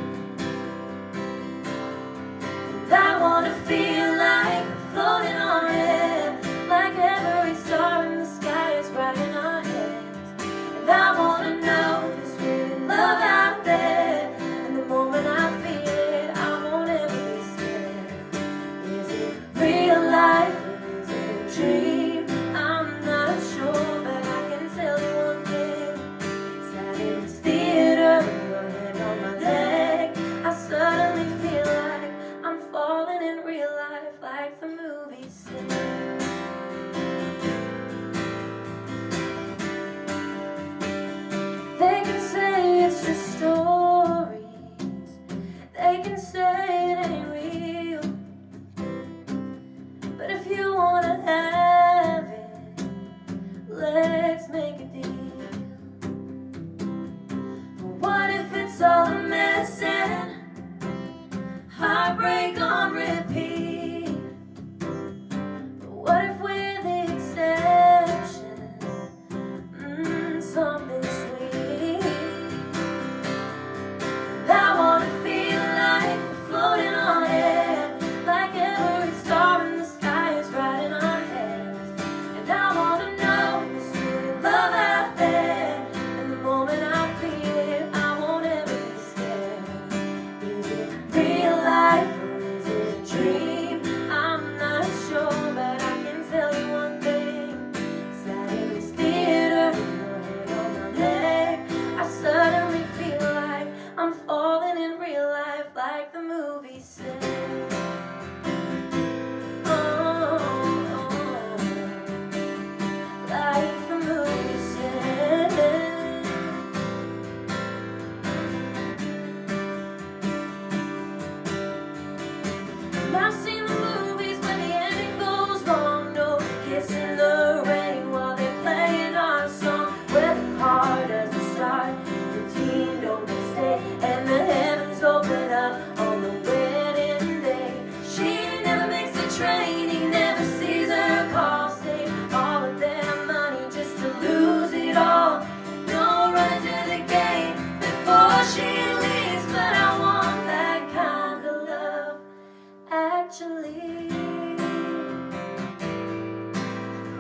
and I wanna feel like the movies say. They can say it's just stories, they can say it ain't real, but if you wanna have it, let's make a deal. What if it's all a mess and heartbreak on repeat? What if we're the exception? Something sweet. I wanna feel like we're floating on air, like every star in the sky is right in our hands. And I wanna know there's really love out there, and the moment I feel it, I won't ever be scared. Is it real life or is it a dream? I'm not sure, but I can tell you one thing. Sat in this theater with your head on my leg, I suddenly feel like I'm falling in real life like the movies say. Oh, like the movies say. I've seen the movies when the ending goes wrong. No kiss in the rain while they're playing our song. Where the car doesn't start, the team don't stay, and the heavens open up on the wedding day. She never makes the train, he never sees her call. Save all of their money just to lose it all. No run to the gate before she leaves, but I want that kind of love. Actually,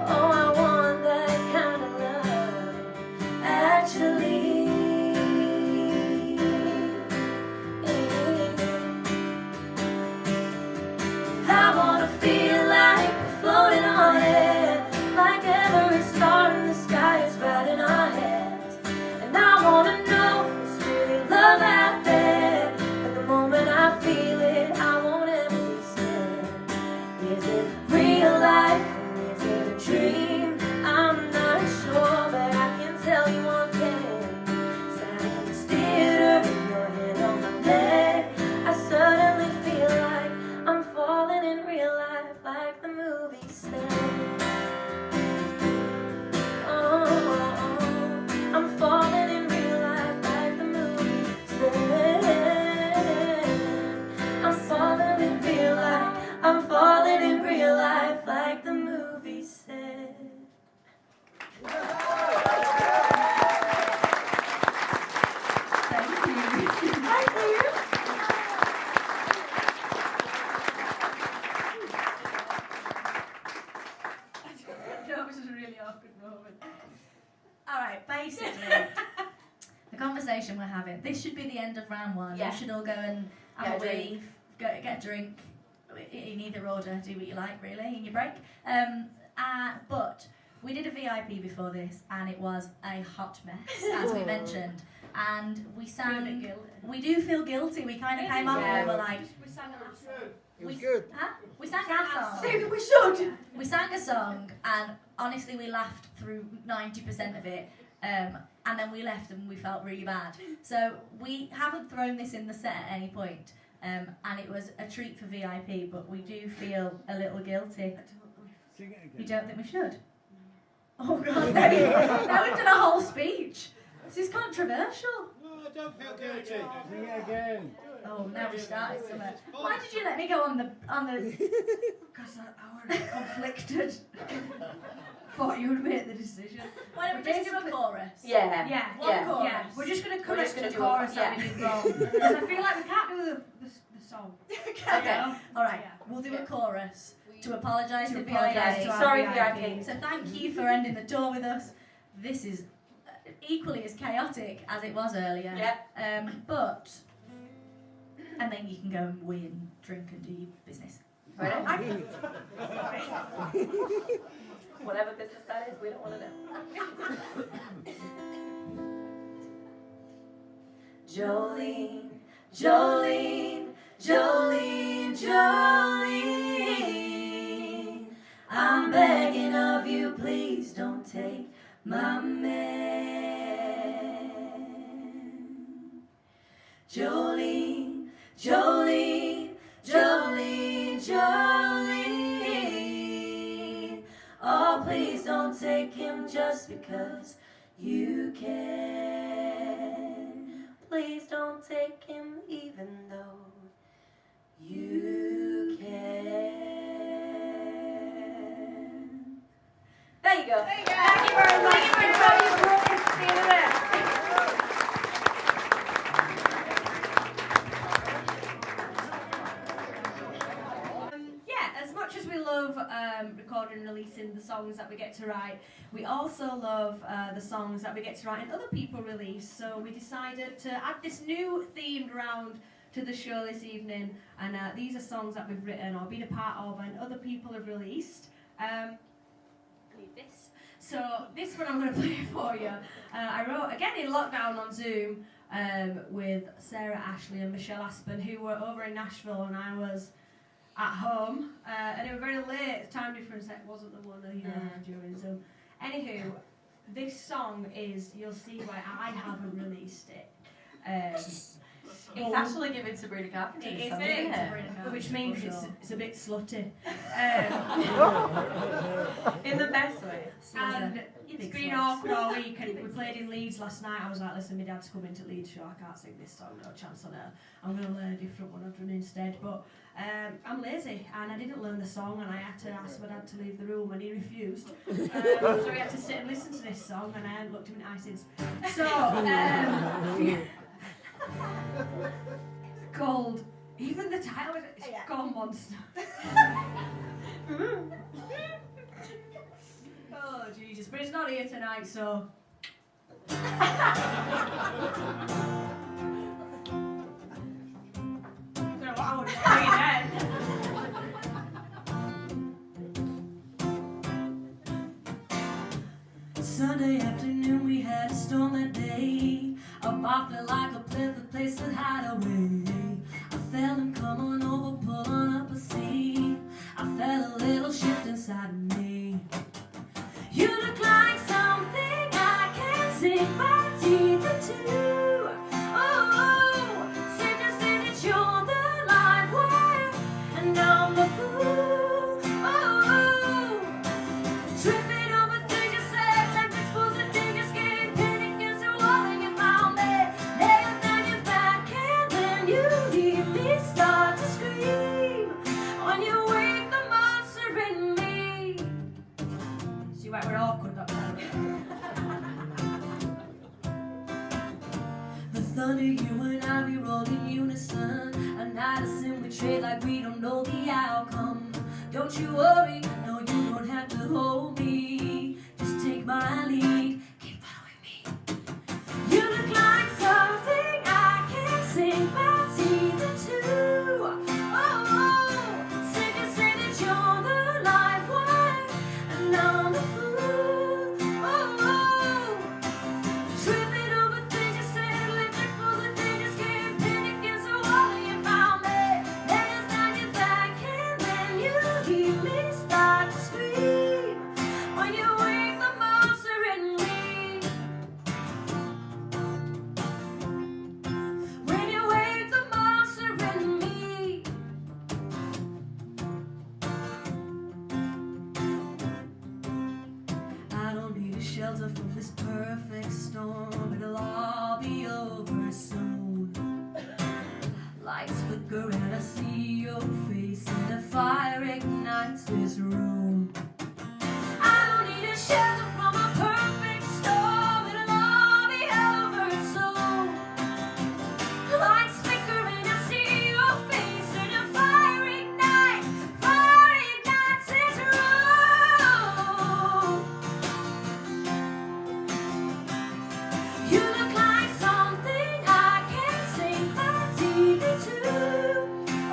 oh, I want that kind of love. Actually, I wanna feel like we're floating on air, like every star in the sky is right in our hands. And I wanna know there's really love out there, and the moment I feel it, I won't ever be scared. Is it real life or is it a dream? I'm not sure, but I can tell you one thing. Sat in this theater with your head on my leg, I suddenly feel like I'm falling in real life like the movies say. Oh, I'm falling in real life like the movies say. I'm falling in real life, I'm falling in real life like the movies say. Thank you. Thank you. That was a really awkward moment. Alright, basically, the conversation we're having, this should be the end of round one. Yeah. You should all go and have Get a a drink. wave, get a drink, in either order, do what you like really, in your break. But we did a VIP before this, and it was a hot mess, as we mentioned. And we sang, we do feel guilty, we kind of came off and we were like, We sang a last song. It was good. huh? We sang our song. We should. We sang a song, and honestly, we laughed through 90% of it, and then we left and we felt really bad. So we haven't thrown this in the set at any point, and it was a treat for VIP, but we do feel a little guilty. Sing it You again. don't think we should? Oh God, now we've done a whole speech. This is controversial. No, I don't feel guilty. Sing it again. Oh, now we started something. Why did you let me go on the? Because I was conflicted. Thought you would make the decision. Why don't we just do a chorus? Yeah. Yeah, One chorus. yeah. We're just going to We're correct just gonna the do a chorus chorus, that we did wrong. Because I feel like we can't do the song. Okay. All right, Yeah. we'll do a chorus to apologise to apologise VIP. to our Sorry, VIP. VIP. So thank you for ending the tour with us. This is equally as chaotic as it was earlier. Yep. And then you can go and wee and drink and do your business. Ready? Whatever business that is, we don't want to know. Jolene, Jolene, Jolene, Jolene. please don't take my man. Jolene, Jolene, Jolene, Jolene. Oh, please don't take him just because you can. Please don't take him even though you can. There you go. Thank you very much. Thank you very much. See you in a bit. As much as we love recording and releasing the songs that we get to write, we also love the songs that we get to write and other people release. So we decided to add this new themed round to the show this evening, and these are songs that we've written or been a part of and other people have released. I need this. So this one I'm going to play for you. I wrote, again in lockdown on Zoom, with Sarah Ashley and Michelle Aspen, who were over in Nashville and I was at home, and it was very late. The time difference wasn't the one during Zoom. Anywho, this song is, you'll see why I haven't released it. It's actually given Sabrina Carpenter. It's song, very, isn't it? which means it's a bit slutty. In the best way. And it's been awkward all week, and we played in Leeds last night. I was like, listen, my dad's coming to Leeds show, I can't sing this song, no chance on earth. I'm going to learn a different one I've done instead. But I'm lazy, and I didn't learn the song, and I had to ask my dad to leave the room, and he refused. So we had to sit and listen to this song, and I hadn't looked him in the eye since. So, called, even the title is called Monster. Oh Jesus, but it's not here tonight, so. I don't know what I would play then. Sunday afternoon we had a storm that day. Our bar felt like a perfect place to hide away. I felt him coming over, pulling up a seat. I felt a little shift inside of me. You look like something I can sink my teeth into. Oh, said you said that you're the live wire, and I'm the fool. Oh, tripping over things you said, like exposed the thing you scared, panic against the wall and you found me. Laying down your back and then you hear me start to scream. When you wake the monster in me. See why we're awkward that time. The thunder, you and I, we roll in unison. A night of sin, we trade like we don't know the outcome. Don't you worry, no, you don't have to hold me. Just take my lead, keep following me. You look like something I can sink my teeth into. Oh, say that you're the live wire, and I'm the fool. Oh, tripping over things you said, electric fools and things you scared, panic against the wall and you found me. Laying down your back and then you hear me start to scream. When you wake the monster in me. When you wake the monster in me. I don't need a shelter from this perfect storm. It'll all be over soon. Lights flicker and I see your face, and the fire ignites this room. I don't need a shelter from a perfect storm. It'll all be over soon. Lights flicker and I see your face, and the fire ignites this room. You look like something I can sink my teeth into.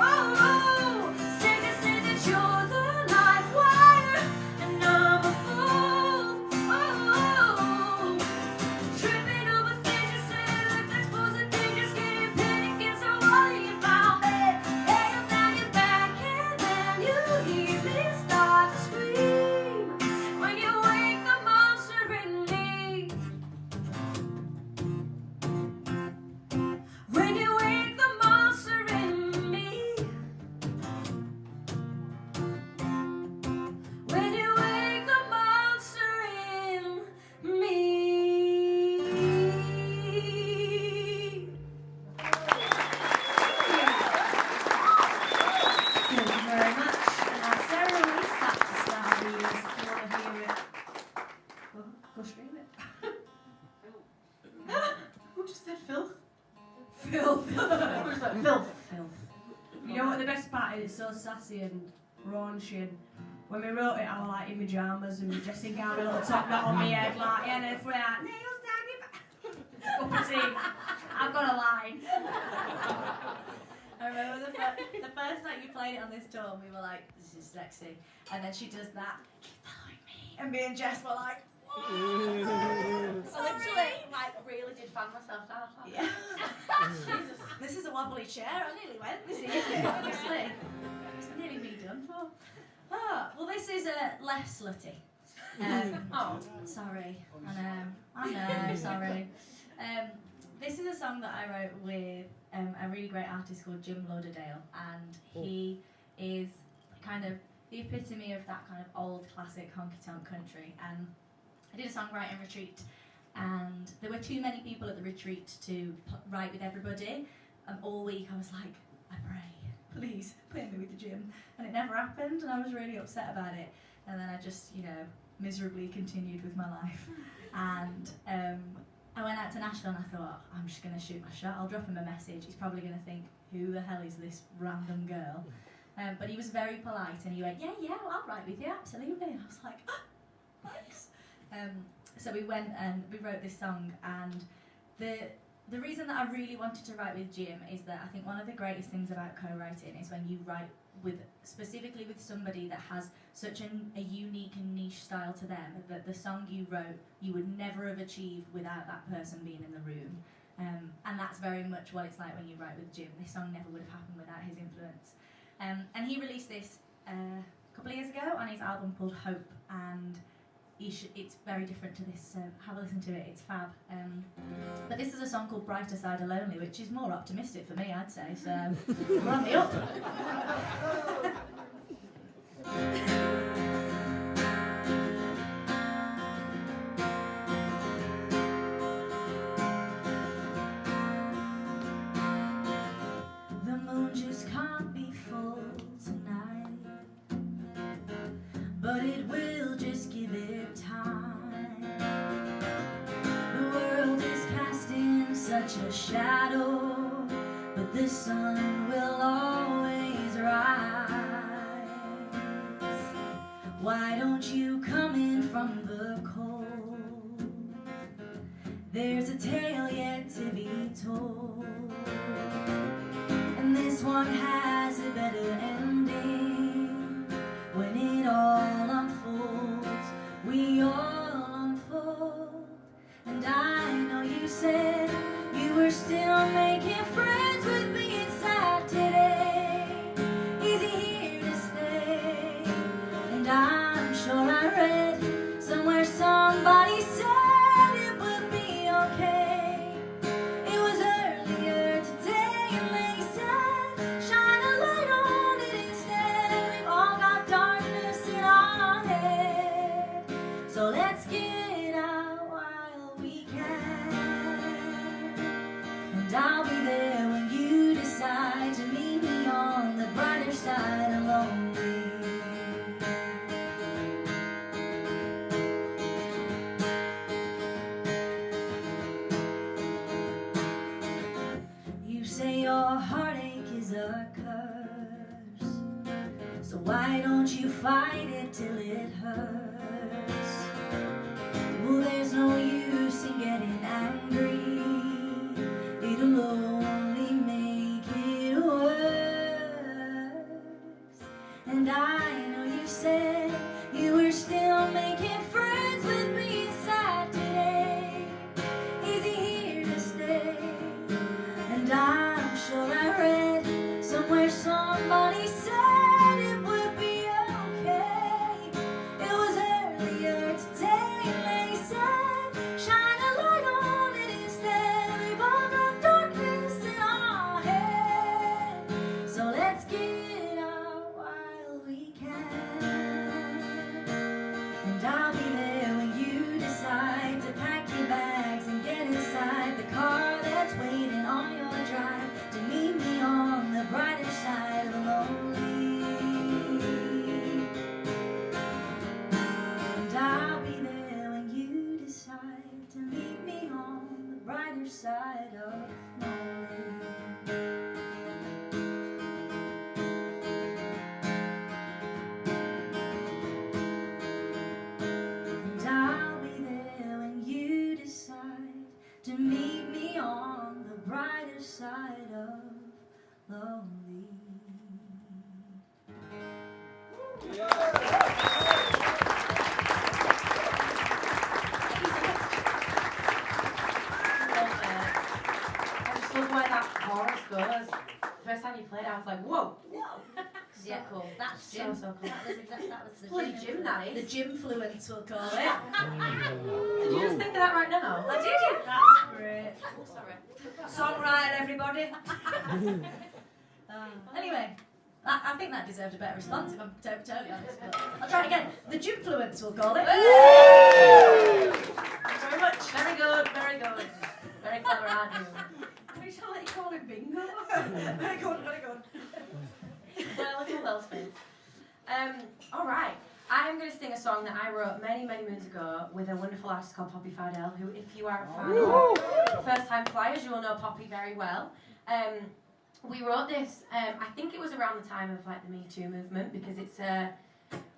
Oh, say that you're the life wire. it's so sassy and raunchy. And when we wrote it, I was like in my pyjamas and my dressing gown, a little top knot on my head, like, yeah, and then we're like, nails down your back. Cup of tea. I've got a line. I remember the first night you played it on this tour, and we were like, this is sexy. And then she does that, keep following me. And me and Jess were like, whoa. So literally, like, really did fan myself out. Yeah. Jesus, this is a wobbly chair. I nearly went this evening, honestly. It's nearly me done for. Oh, well, this is less slutty. Oh, sorry. I know, sorry. This is a song that I wrote with a really great artist called Jim Lauderdale, and he is kind of the epitome of that kind of old classic honky-tonk country. And I did a songwriting retreat, and there were too many people at the retreat to write with everybody. And all week I was like, I pray, please play me with the Jim. And it never happened, and I was really upset about it. And then I just, miserably continued with my life. And I went out to Nashville and I thought, I'm just going to shoot my shot. I'll drop him a message. He's probably going to think, who the hell is this random girl? But he was very polite, and he went, yeah, well, I'll write with you, absolutely. And I was like, oh, thanks. So we went and we wrote this song, and the reason that I really wanted to write with Jim is that I think one of the greatest things about co-writing is when you write specifically with somebody that has such a unique and niche style to them, that the song you wrote you would never have achieved without that person being in the room. And that's very much what it's like when you write with Jim. This song never would have happened without his influence. And he released this a couple of years ago on his album called Hope, and it's very different to this. Have a listen to it, it's fab. But this is a song called Brighter Side of Lonely, which is more optimistic for me, I'd say, so run me up. The moon just can't be full tonight, but it will, just give it time. The world is casting such a shadow, but the sun will always rise. Why don't you come in from the cold? There's a tale yet to be told, and this one has a better ending. When it all unfolds, we all unfold. And I know you said you were still making friends with me inside today. Is he here to stay? And I'm sure I read somewhere somebody said it would be okay. It was earlier today, and they said shine a light on it instead. We've all got darkness in our head, so let's get out while we can. And I'll be there when you decide to meet me on the brighter side of lonely. You say your heartache is a curse, so why don't you fight it till it hurts? Well, there's no use in getting angry. It'll only make it worse. And I know you said you were still making friends with me inside today. Is he here to stay? And I'm sure I read somewhere somebody said it would be okay. It was earlier today, and they said shine a light on it instead. We've all got darkness lonely. I just love where that chorus goes. The first time you played it, I was like, whoa. So Yeah, cool. That's So, gym. so cool. That was the Bloody gym, that The is. gym fluence, we'll call it. Did you just think of that right now? I did it. That's great. Oh, sorry. Songwriter, everybody. Anyway, I think that deserved a better response if I'm totally honest. But I'll try it again. The gym fluence, we'll call it. Thanks very much. Very good, very good. Very clever, aren't you? We shall let you call him bingo. Very good, very good. Well, look at Will's face. Alright. I am going to sing a song that I wrote many, many moons ago with a wonderful artist called Poppy Fidel, who, if you are a fan of First Time Flyers, you will know Poppy very well. We wrote this, I think it was around the time of like the Me Too movement, because it's,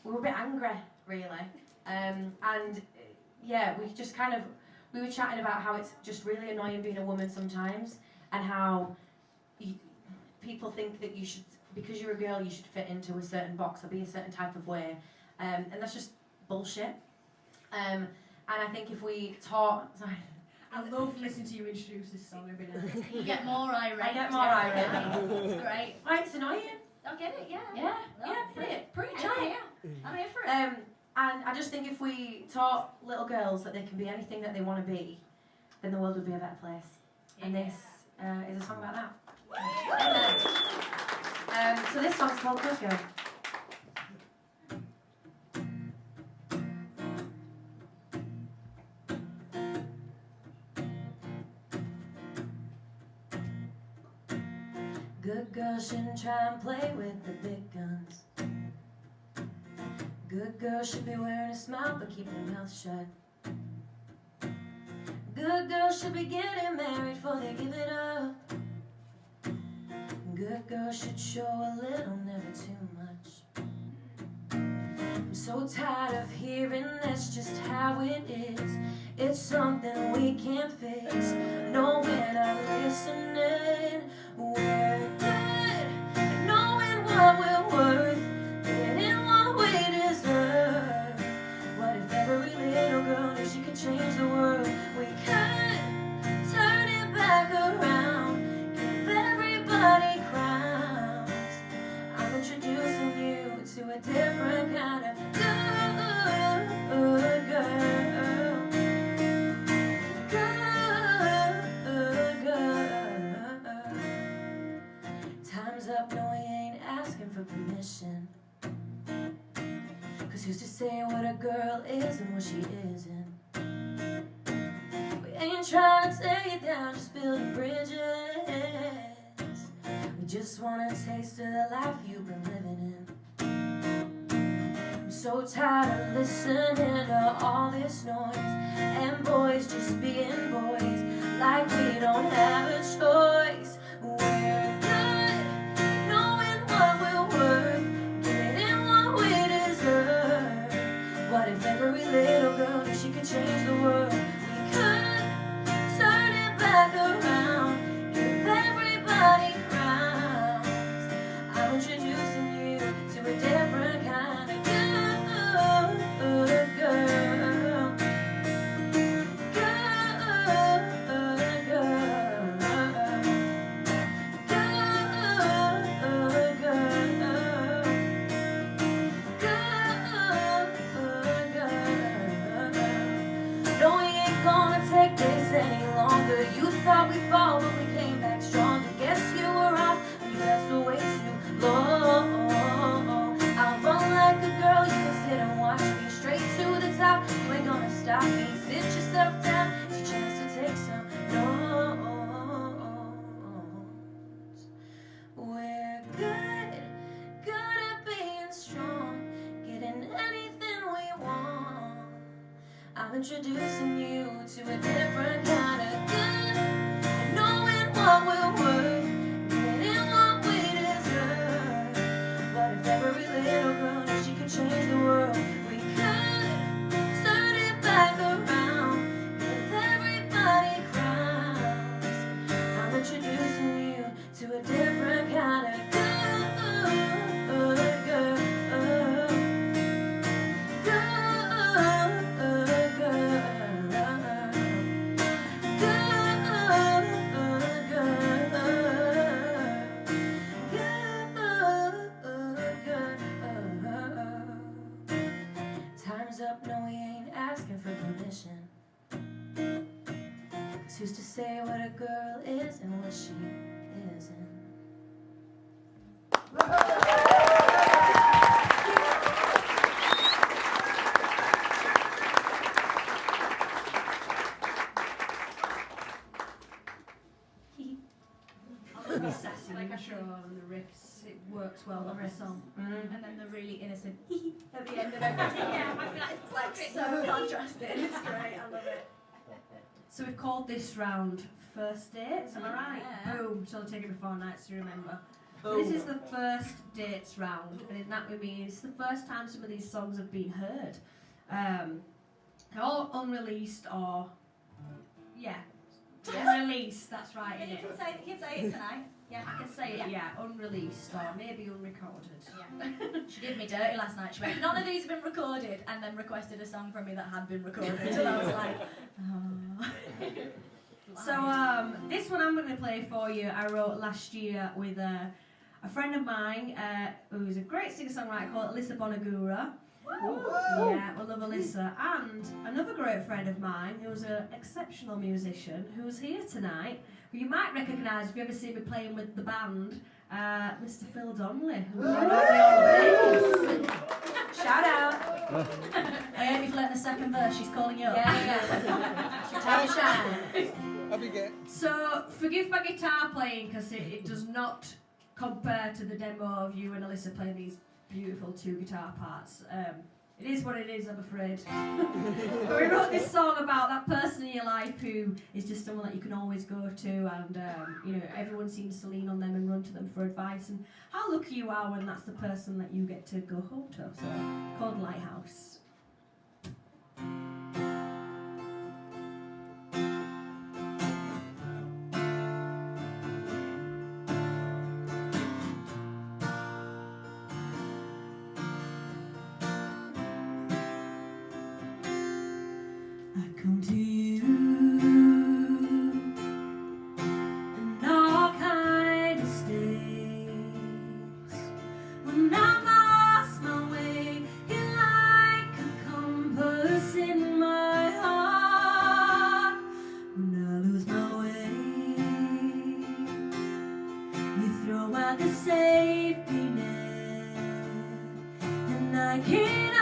we were a bit angry, really. Yeah, we just kind of, we were chatting about how it's just really annoying being a woman sometimes, and how people think that you should, because you're a girl, you should fit into a certain box or be a certain type of way, and that's just bullshit. And I think if we taught, sorry. I love listening to you introduce this song every night. You get more irate. I get more irate. It's great. Right, it's annoying. I'll get it, yeah. Yeah, No, preach I'm on it. here. I'm here for it. And I just think if we taught little girls that they can be anything that they want to be, then the world would be a better place. And this is a song about that. Amen. So this song's called Good Girl. Good girls shouldn't try and play with the big guns. Good girls should be wearing a smile but keep their mouth shut. Good girls should be getting married before they give it up. Good girls should show a little, never too much. I'm so tired of hearing that's just how it is. It's something we can't fix. No, we're not listening. We're good at knowing what we're worth, getting what we deserve. What if every little girl knew she could change the world? We could turn it back around, give everybody crowns. I'm introducing you to a different kind of good girl. Good girl. Time's up, no, we ain't asking for permission. Cause who's to say what a girl is and what she isn't? We ain't trying to tear you down, just building bridges. We just want a taste of the life you've been living in. I'm so tired of listening to all this noise, and boys just being boys, like we don't have a choice. We're good at knowing what we're worth, getting what we deserve. What if every little girl knew she could change the world? We could turn it back around, give everybody crowns. I'm introducing you to a different kind of good girl. Good girl. Good girl. Good girl. No, we ain't gonna take this any longer. You thought we'd fall, but we came back stronger. Guess you were off, and you left away too long. I'll run like a girl, you can sit and watch me straight to the top. You ain't gonna stop me. Sit yourself down, it's your chance to take some notes. We're good at being strong, getting anything we want. I'm introducing you to a different kind of good, and knowing what we're worth, getting what we deserve. What if every little girl knew she could change the world? We could turn it back around, give everybody crowns. I'm introducing you to a different kind just to say what a girl is and what she isn't. The sassy intro and the riffs, it works well with the song. And then the really innocent at the end of every song. Yeah, it's like so contrasted. It's great, I love it. So we've called this round First Dates, am I right? Yeah. Boom, so I'll take it before nights to remember. Boom. This is the first dates round, and in that we mean it's the first time some of these songs have been heard. They're all unreleased or, unreleased, that's right, Yeah, innit? you can say it tonight. Yeah. I can say it, unreleased or maybe unrecorded. Yeah. She did me dirty last night. She went, none of these have been recorded, and then requested a song from me that had been recorded. And I was like, oh. So this one I'm going to play for you, I wrote last year with a friend of mine who's a great singer-songwriter called Alyssa Bonagura. Yeah, we love Alyssa. And another great friend of mine who's an exceptional musician who's here tonight, who you might recognise if you ever see me playing with the band, Mr. Phil Donnelly, who's on bass. Shout out. I heard you flirting the second verse. She's calling you up. Yeah. It's your time to shine. Abigail. So, forgive my guitar playing because it does not compare to the demo of you and Alyssa playing these beautiful two guitar parts. It is what it is, I'm afraid. But we wrote this song about that person in your life who is just someone that you can always go to, and everyone seems to lean on them and run to them for advice, and how lucky you are when that's the person that you get to go home to. So, called Lighthouse. Come to you in all kind of states. When I lost my way, you're like a compass in my heart. When I lose my way, you throw out the safety net, and I can't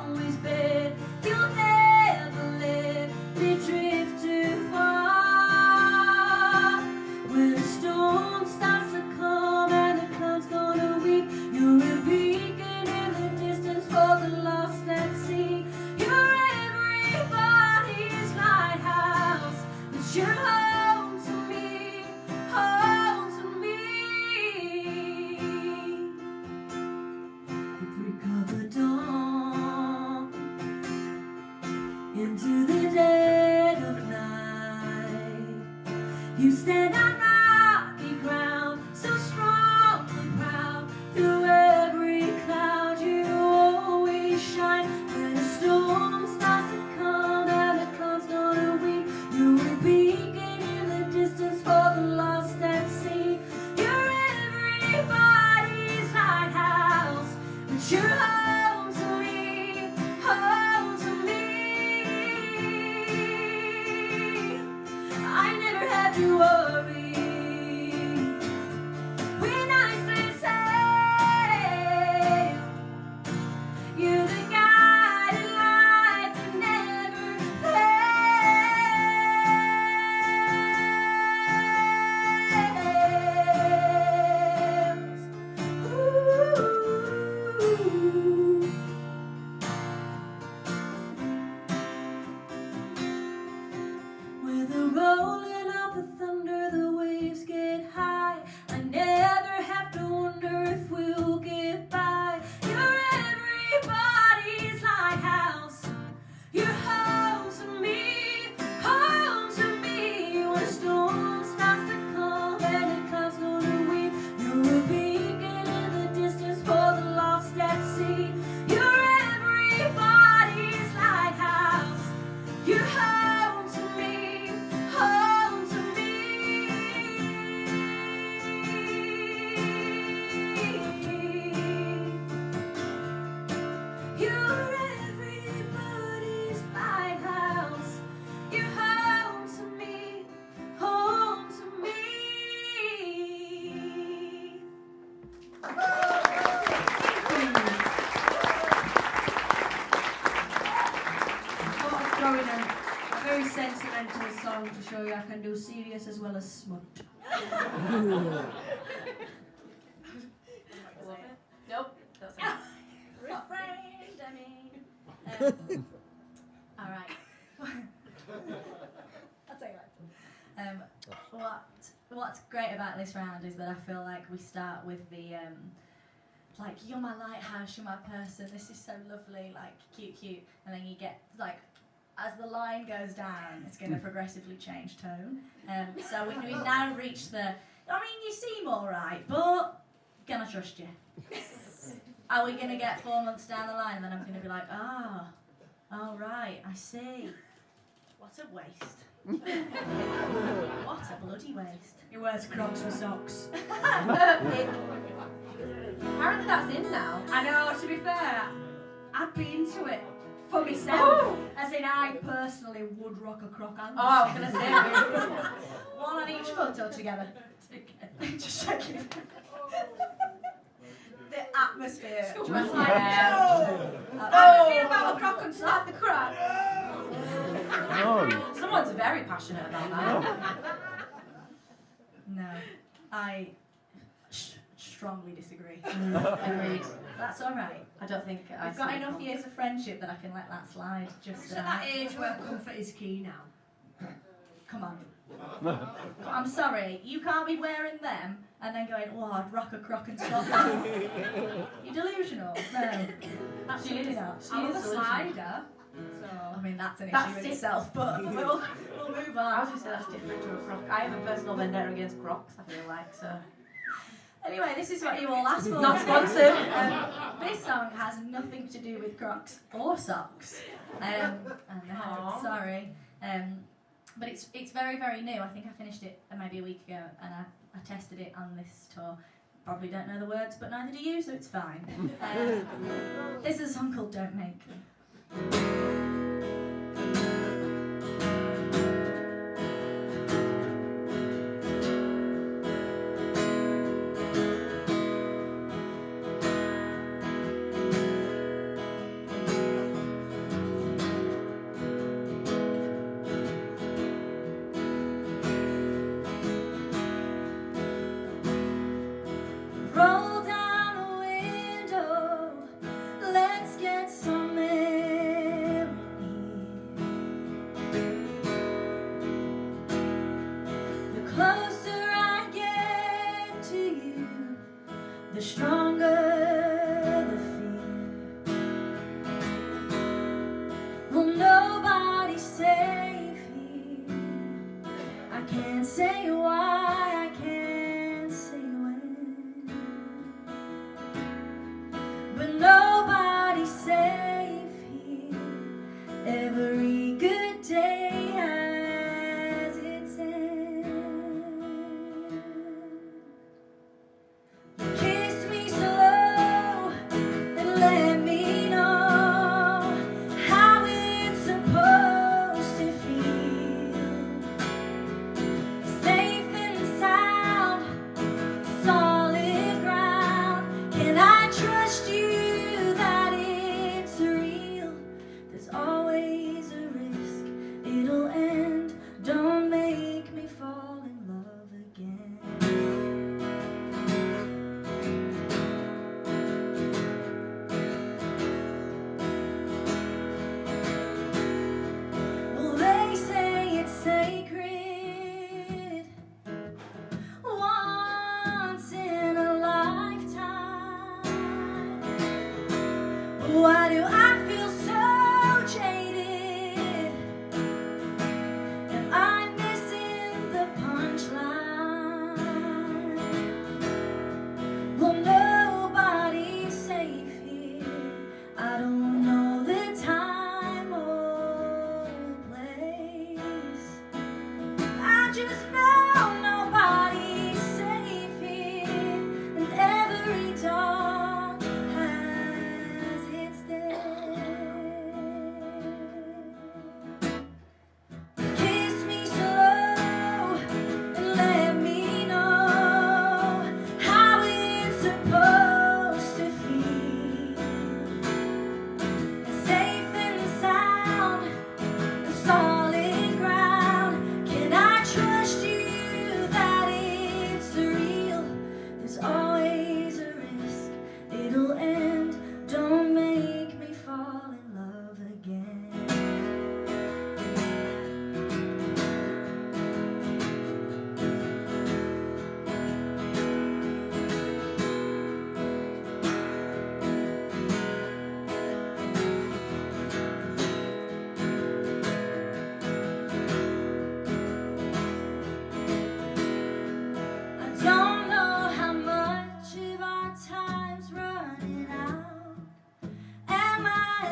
always bet you'll never let me drift too far. When the storm starts to come and the clouds gonna weep, you're a beacon in the distance for the lost at sea. You're everybody's lighthouse, but you're home to me, home to me. The break of the dawn into the dead of night, you stand on rocky ground, so strong and proud. Through every cloud you always shine. When the storm starts to come and the clouds gonna weep, you're a beacon in the distance for the lost at sea. You're everybody's lighthouse, but you're home to me, home to me. I never have to worry when I sleep safe. You're the guiding light that never fails. Ooh. With the rolling of the thunder sentimental song to show you I can do serious as well as smut. Nope. That's it. Refrain, Demi. All right. I'll tell you what. What's great about this round is that I feel like we start with the like, you're my lighthouse, you're my person. This is so lovely, like cute, and then you get like, as the line goes down, it's going to progressively change tone. So we've now reached the. I mean, you seem all right, but can I trust you? Are we going to get 4 months down the line and then I'm going to be like, oh right, I see. What a waste. What a bloody waste. He wears Crocs with socks. Apparently that's in now. I know, to be fair, I'd be into it for myself. As in, I personally would rock a Croc and Oh, I was going to say. One on each foot or together? Just checking. The atmosphere. So Just much like, like, no. How do you feel about a Croc and Slap sock? the crap. No. Someone's very passionate about that. No, I strongly disagree. Agreed. That's all right. I don't think I've got enough years of friendship that I can let that slide. Just It's at that age where comfort is key now. Come on. I'm sorry, you can't be wearing them and then going, oh, I'd rock a Croc and sock. You're delusional. No, absolutely not. I love a slider. So, I mean, that's an That's issue in it. itself, but we'll move I was on. going to say that's different to a Croc. I have a personal vendetta against Crocs, I feel like, so. Anyway, this is what you all asked for. Not sponsored. This song has nothing to do with Crocs or socks. I know, Aw. sorry. But it's very, very new. I think I finished it maybe a week ago and I tested it on this tour. Probably don't know the words, but neither do you, so it's fine. This is a song called Don't Make Me. Roll down a window, let's get some melody. The closer I get to you, the stronger the fear. Well, nobody's safe here. I can't say why, I can't say when, but nobody's safe here. Every good day has its end. Kiss me slow and let me know how it's supposed to feel. Say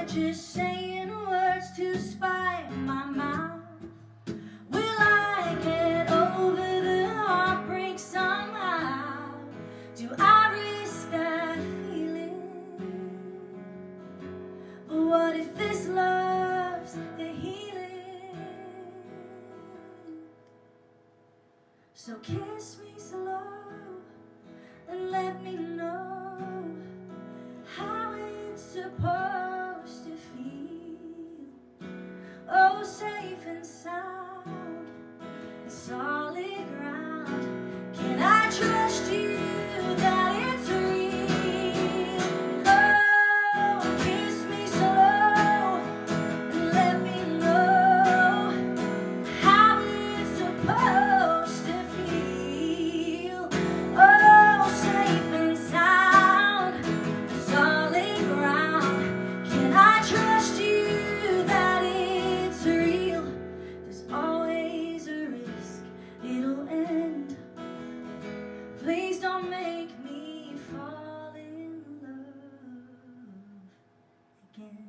just saying words to spite my mouth? Will I get over the heartbreak somehow? Do I risk that feeling? But what if this love's the healing? So kiss me slow and let me know how it's supposed to feel. Oh, safe and sound and solid ground. Can I trust you that it's real? Oh, kiss me slow and let me know how it's supposed to feel. Oh, safe and sound and solid ground. Can I trust you that it's real? There's always a risk it'll end. Please don't make me fall in love again.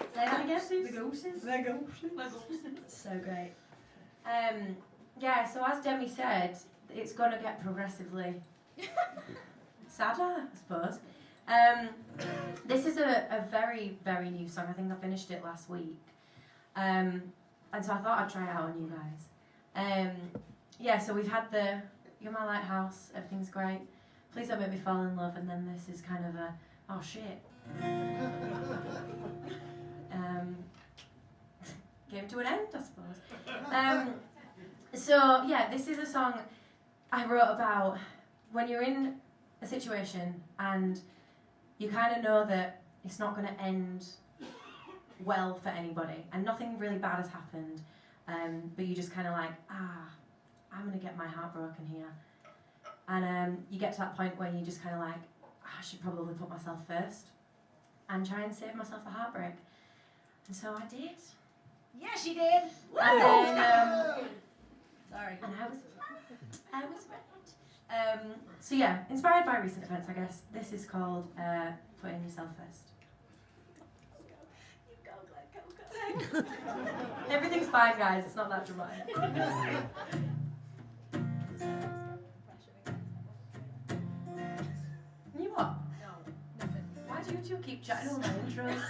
Say that again. The glosses. So great. Yeah, so as Demi said, it's going to get progressively sadder, I suppose. This is a very, very new song. I think I finished it last week. And so I thought I'd try it out on you guys. Yeah, so we've had the You're My Lighthouse, everything's great. Please don't make me fall in love, and then this is kind of a, oh shit. Came to an end, I suppose. So yeah, this is a song I wrote about when you're in a situation and you kind of know that it's not going to end well for anybody and nothing really bad has happened, but you just kind of like, I'm going to get my heart broken here. And you get to that point where you just kind of like, I should probably put myself first and try and save myself a heartbreak. And so I did. Yeah, she did. And then, Sorry. and I was right. So yeah, inspired by recent events, I guess. This is called Putting Yourself First. You go, go. Everything's fine, guys. It's not that dramatic. You what? No, nothing. Why do you two keep chatting all my intros?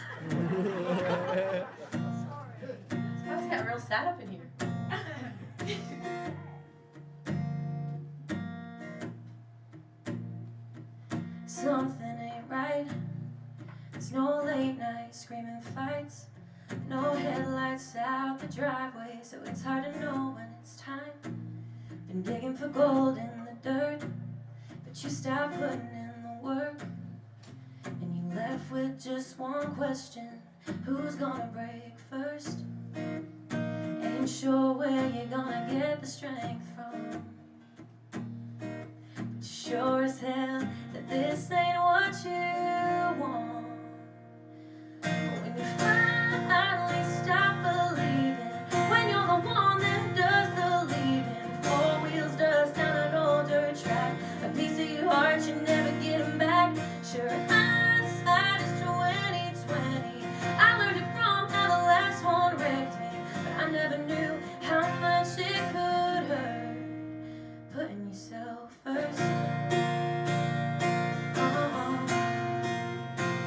It's about to get real sad up in here. Something ain't right. It's no late night screaming fights. No headlights out the driveway, so it's hard to know when it's time. Been digging for gold in the dirt, but you stopped putting in the work. And you left with just one question: who's gonna break first? Ain't sure where you're gonna get the strength from, but sure as hell that this ain't what you want. When you finally stop believing, when you're the one that does the leaving, 4 wheels dust down an old dirt track, a piece of your heart you're never getting back. Sure, hindsight is 20/20. I learned it from how the last one wrecked me, but I never knew how much it could hurt. Putting yourself first.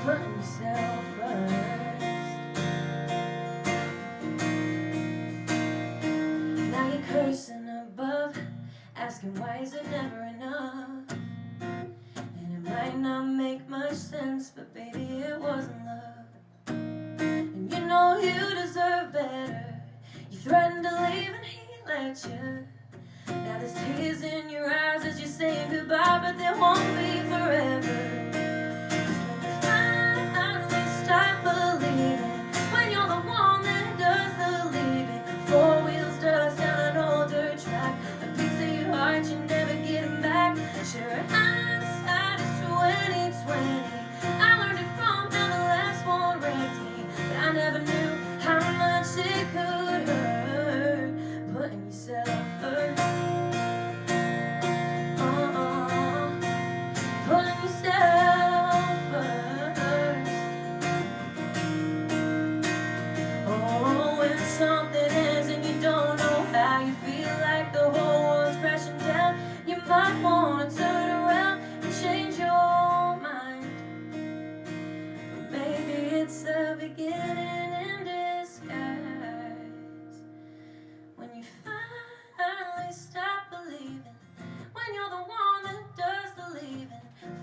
Putting yourself first. Now you're cursing above, asking why is it never enough? And it might not make much sense, but baby, it wasn't love. And you know you deserve better. You threatened to leave and he let you. Now there's tears in your eyes as you're saying goodbye, but they won't be forever. 'Cause when you finally stop believing, beginning in disguise. When you finally stop believing, when you're the one that does the leaving,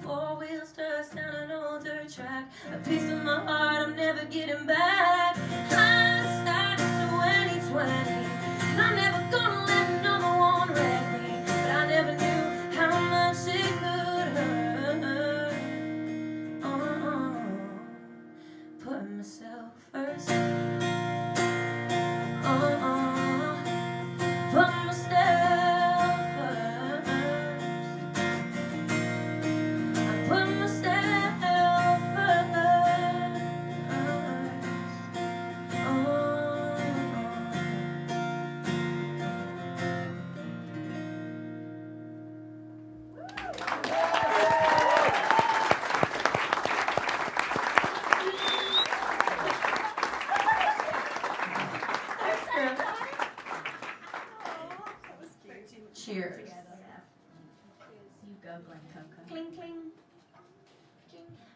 4 wheels starts down an older track, a piece of my heart I'm never getting back. Hindsight is 2020, and I'm never gonna let another one wreck me, but I never knew how much it could hurt. Putting myself first. Putting myself first. I'm putting myself first. Cheers. You go, Glen Coco. Cling, cling.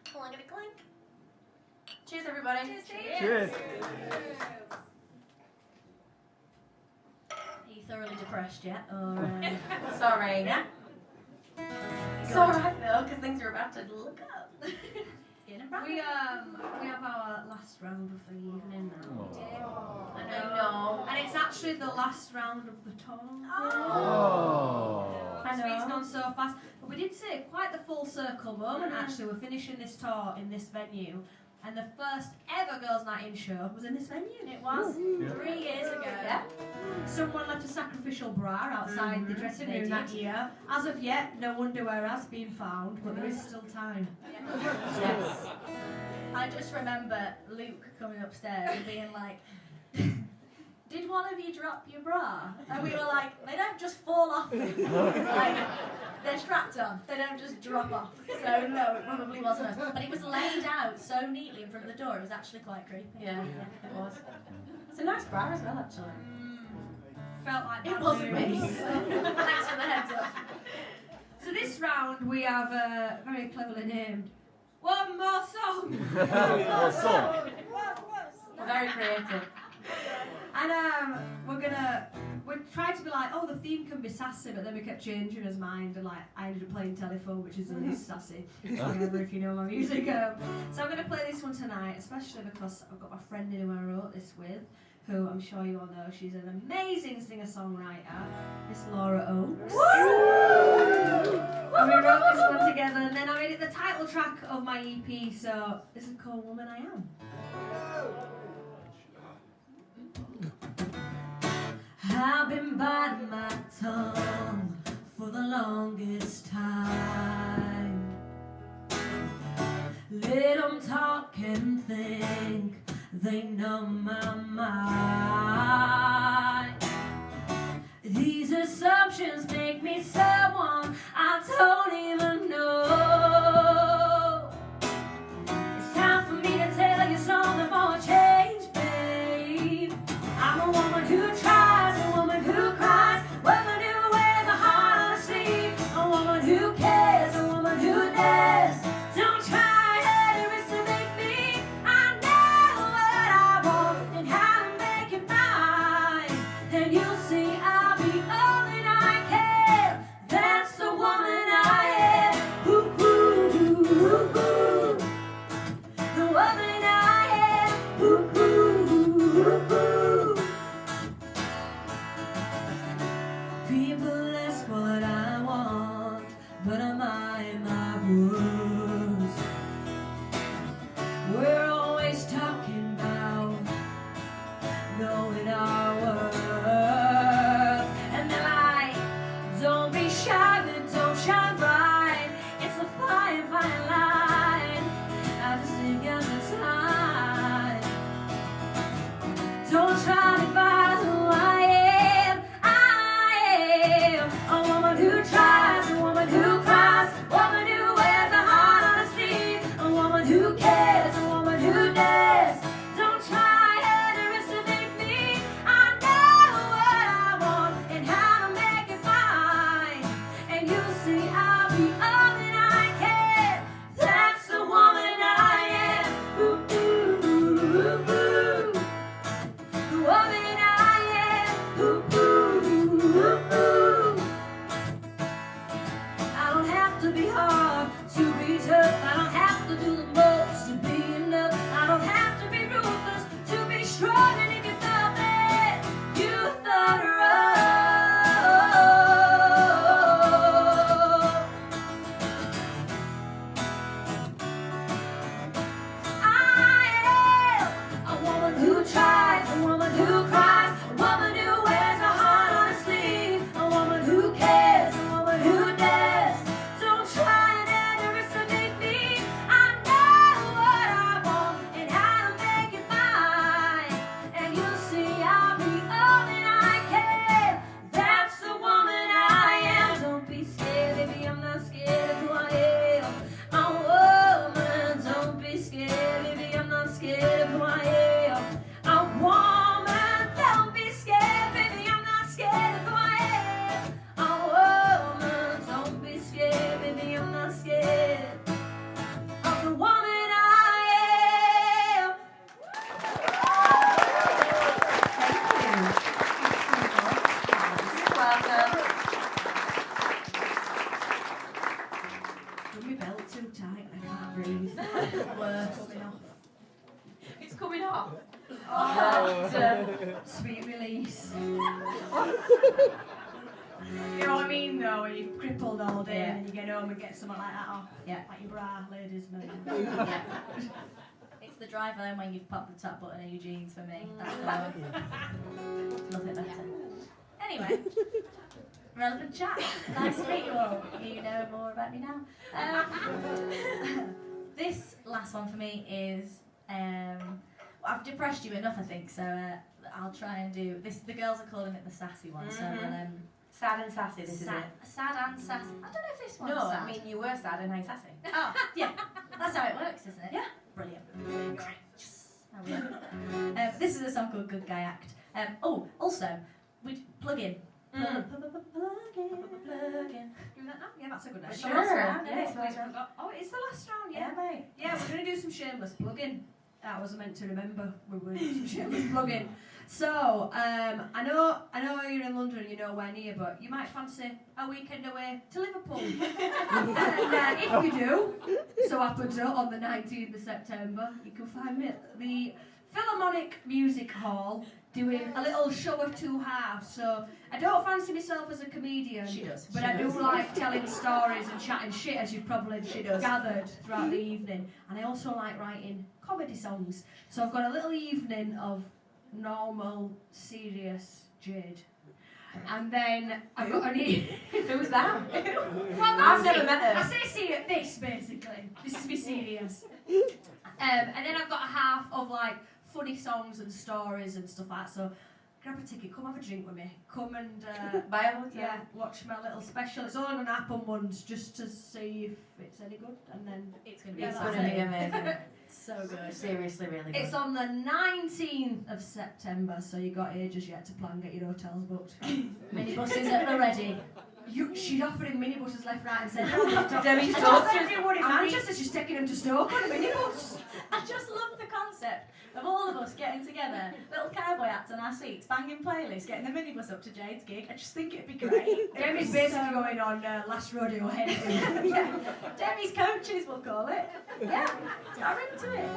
Clink, clink. Cheers, everybody. Cheers. Are you thoroughly depressed yet? Or, Sorry. yeah? It's alright though, because things are about to look up. In a bracket. We have our last round of the evening now. Oh. I I know. And it's actually the last round of the tour. Oh. I So it's know. gone so fast. But we did say quite the full circle moment actually. We're finishing this tour in this venue. And the first ever Girls' Night In show was in this venue. It was Yeah. 3 years ago. Yeah. Someone left a sacrificial bra outside the dressing They room that did. year. As of yet, no underwear has been found, but there is still time. Yes. I just remember Luke coming upstairs and being like, did one of you drop your bra? And we were like, they don't just fall off. Like, they're strapped on. They don't just drop off. So no, it probably wasn't us. But it was laid out so neatly in front of the door, it was actually quite creepy. Yeah, it was. It's a nice bra as well, actually. Felt like It bad wasn't me. news. Thanks for the heads up. So this round we have very cleverly named One More Song. What song? We're very creative. And we tried to be like, oh, the theme can be sassy, but then we kept changing his mind, and like I ended up playing Telephone, which is the least sassy, whatever, if you know my music. So I'm going to play this one tonight, especially because I've got my friend in who I wrote this with, who I'm sure you all know. She's an amazing singer-songwriter, Miss Laura Oakes. And we wrote this one together, and then I made it the title track of my EP, so this is called Woman I Am. I've been biting my tongue for the longest time. Let them talk and think they know my mind. These assumptions make me someone I don't even know. It's time for me to tell you something for a change, babe. I'm a woman who tries, a woman who cries, a woman who wears a heart on her sleeve, a woman who cares, a woman who dares. Don't try any risk to make me. I know what I want and how to make it coming off. Sweet release. You know what I mean, though, when you've crippled all day and you get home and get something like that off. Yeah. Like your bra, ladies, man. Yeah. It's the drive home when you've popped the top button of your jeans for me. That's the one. Nothing better. Anyway, relevant chat. Nice to meet you all. You know more about me now. This last one for me is, I've depressed you enough, I think, so I'll try and do this. The girls are calling it the sassy one, so sad and sassy, this is it. Sad and sassy. I don't know if this one's No, sad. I mean, you were sad and now you're sassy. Oh, yeah. That's how it works, isn't it? Yeah. Brilliant. Great. This is a song called Good Guy Act. Also, we plug in. Plug in. Doing that now? Yeah, that's a good idea. It's the last round, Yeah, isn't it? Oh, it's the last round, Yeah, mate. Yeah, we're going to do some shameless plugging. I wasn't meant to remember we were doing some shameless plugging. So, I know you're in London and you're nowhere near, but you might fancy a weekend away to Liverpool. And if you do, so happens on the 19th of September, you can find me at the Philharmonic Music Hall doing a little show of two halves. So, I don't fancy myself as a comedian. She does. But I do like telling stories and chatting shit, as you've probably gathered throughout the evening. And I also like writing comedy songs. So I've got a little evening of normal, serious Jade. And then I've got Who's that? Well, I've never met her. I say serious, this basically. This is me serious. And then I've got a half of like funny songs and stories and stuff like that. So grab a ticket, come have a drink with me. Come and Buy a hotel. yeah, watch my little special. It's only going to happen once just to see if it's any good. And then It's going to be It's that's going to be it. amazing. so good. Seriously, really good. it's on the 19th of September, so you got ages yet to plan, get your hotels booked. Minibuses at the ready. She'd offered him minibuses left, right, and centre. Demi's I daughter. just everyone in Manchester, she's taking him to Stoke on a minibus. I just love the concept of all of us getting together, little cowboy hats on our seats, banging playlists, getting the minibus up to Jade's gig. I just think it'd be great. Demi's basically going on Last Rodeo Head. Yeah. Demi's coaches, we'll call it. Yeah, it's got a ring to it.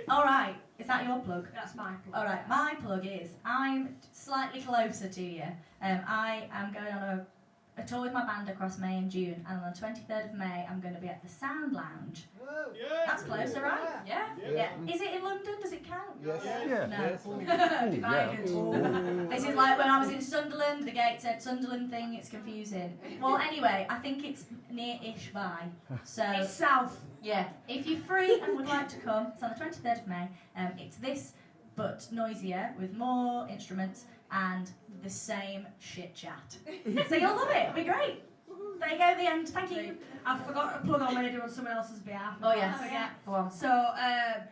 All right, is that your plug? That's my plug. All right, my plug is I'm slightly closer to you. I am going on a tour with my band across May and June, and on the 23rd of May I'm going to be at the Sound Lounge. That's closer, right? Yeah. Yeah. Is it in London? Does it count? Yes. Yeah. No. Yes. Divided. This is like when I was in Sunderland, the gate said Sunderland thing, it's confusing. Well, anyway, I think it's near-ish by. So, It's south. yeah, if you're free and would like to come, it's on the 23rd of May. It's this, but noisier, with more instruments and the same shit chat. So you'll love it, it'll be great. There you go, the end. Thank you. I forgot to plug on when I do on someone else's behalf. Oh, yes. I forget. Go on. So, a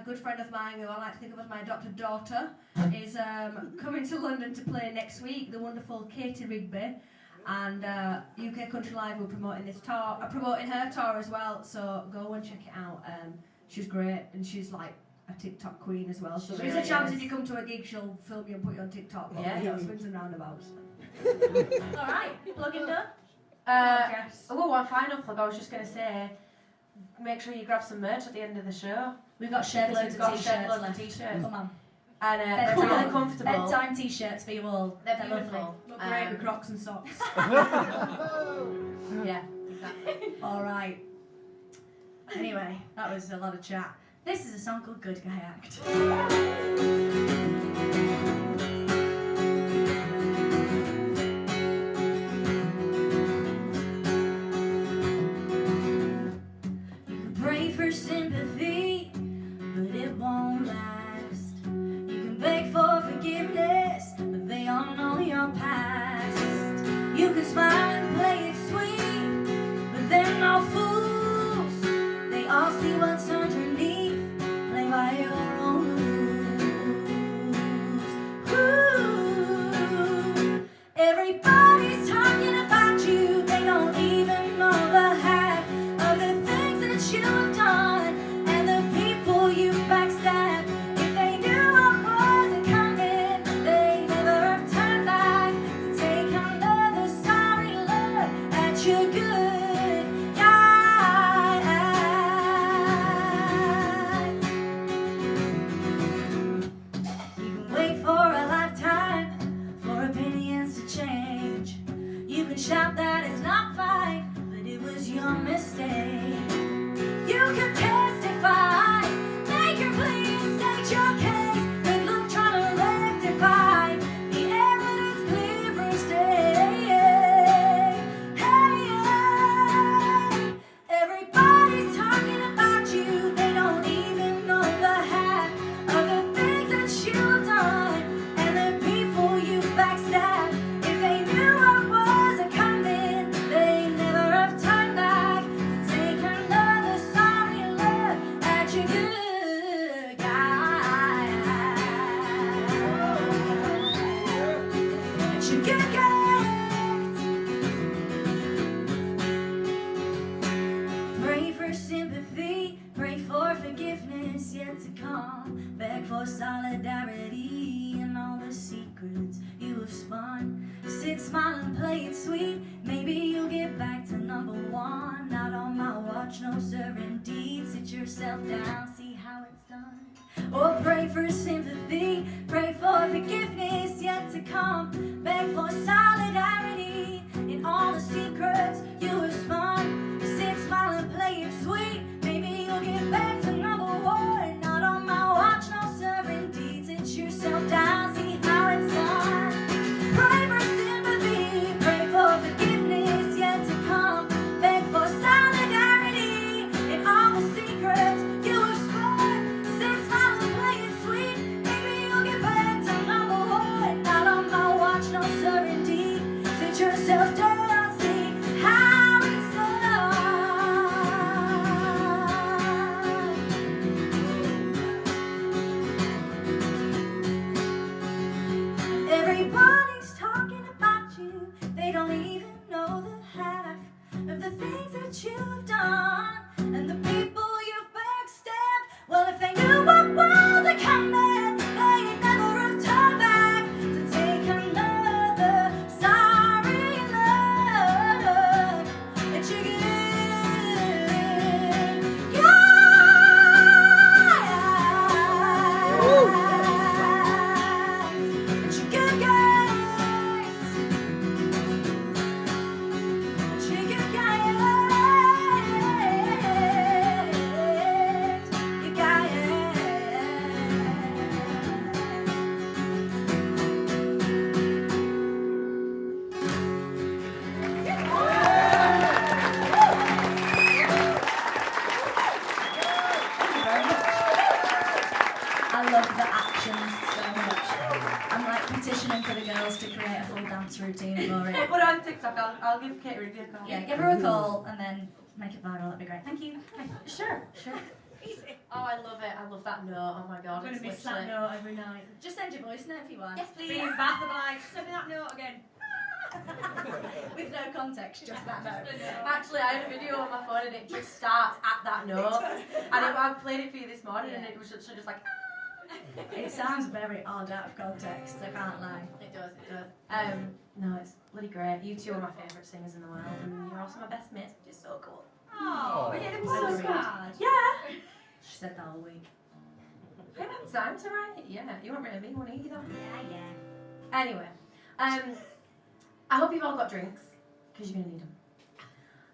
good friend of mine who I like to think of as my adopted daughter is coming to London to play next week, the wonderful Katie Rigby. And UK Country Live will promoting this tour, promoting her tour as well, so go and check it out. She's great, and she's like a TikTok queen as well. So She there's really a chance is. if you come to a gig, she'll film you and put you on TikTok. But, Yeah. you know, swings and roundabouts. All right, plugging done. Jess. Oh, one final plug. I was just going to say, make sure you grab some merch at the end of the show. We've got shed Because loads we've of got shed t-shirts loads of left. t-shirts. Come on. And they're really comfortable. Bedtime t-shirts for you all. They're lovely. beautiful. Look great with Crocs and socks. Yeah, exactly. All right. Anyway, that was a lot of chat. This is a song called Good Guy Act. You can pray for sympathy, but it won't last. You can beg for forgiveness, but they all know your past. You can smile and play it sweet, but they're no fools. They all see what's underneath. Play by your own rules. Ooh. Everybody's talking about you. They don't even know the half of the things that you have done and the people you backstab. yet to come. Beg for solidarity and all the secrets you have spun. Sit, smile and play it sweet. Maybe you'll get back to number one. Not on my watch, no sir indeed. Sit yourself down, see how it's done. Or pray for sympathy, pray for forgiveness yet to come. Beg for solidarity in all the secrets you have spun. Sit, smile and play it sweet. Maybe you'll get back to number one. Not on my watch, no sir indeed. Sit yourself down, see how it's done. Pray for sympathy, pray for forgiveness yet to come. Beg for solidarity in all the secrets you have spun. Sit, smile and play it sweet. Maybe you'll get back to number one. Not on my watch, no sir indeed. Sit yourself down, see how it's done. Everybody's talking about you. They don't even know the half of the things that you have done and the people you've backstabbed. Well, if they knew what was a coming, they'd never have turned back to take another sorry look at you again. At you good guys. At you good guys. You guys. I love the actions so much. I'm like petitioning for the girls to create a full dance routine for it. Put it on TikTok. I'll give Kate a review call. Yeah, give her a call and then make it viral. That'd be great. Thank you. Sure. Oh, I love it. I love that note. Oh my god. I'm going to it's miss that literally- note every night. Just send your voice note if you want. Yes, please. Being back, I'm like, send me that note again. With no context, just that note. Actually, I had a video on my phone and it just starts at that note. And I played it for you this morning and it was literally just like. It sounds very odd out of context, I can't lie. It does. No, it's bloody great. You two are my favourite singers in the world and you're also my best mates, which is so cool. Oh, we're getting So so sweet. sad. Yeah. She said that all week. I had time to write it. Yeah, you weren't really me one either. Yeah. Anyway, I hope you've all got drinks, because you're going to need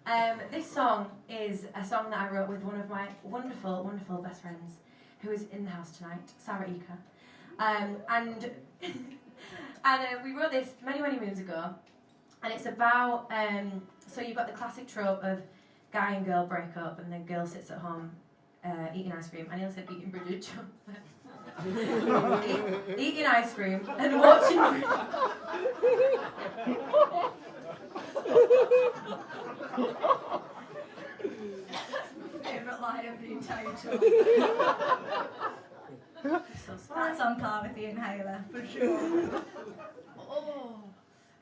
them. This song is a song that I wrote with one of my wonderful, wonderful best friends, who is in the house tonight, Sarah Ika. And we wrote this many, many moons ago, and it's about, so you've got the classic trope of guy and girl break up, and the girl sits at home eating ice cream. I nearly said eating Bridget Jones. Eating ice cream and watching Favourite line of the entire tour. so sorry. That's on par with the inhaler, for sure. Oh,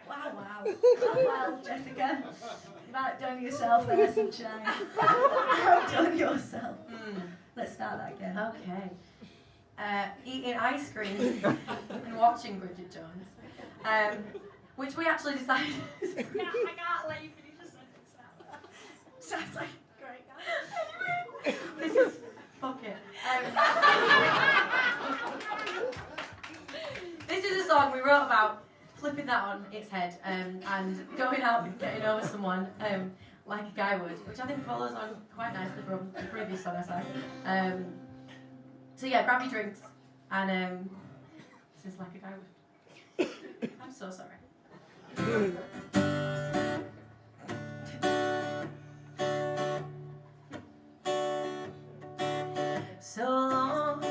wow. Oh, well, Jessica, you've outdone yourself there, sunshine. Outdone yourself. Let's start that again. Okay. Eating ice cream and watching Bridget Jones. Which we actually decided. I can't let you finish the sentence now. Sounds like a great guy. This is. Fuck it. This is a song we wrote about flipping that on its head and going out and getting over someone like a guy would, which I think follows on quite nicely from the previous song I sang. So yeah, grab your drinks and this is like a guy would. I'm so sorry. So long,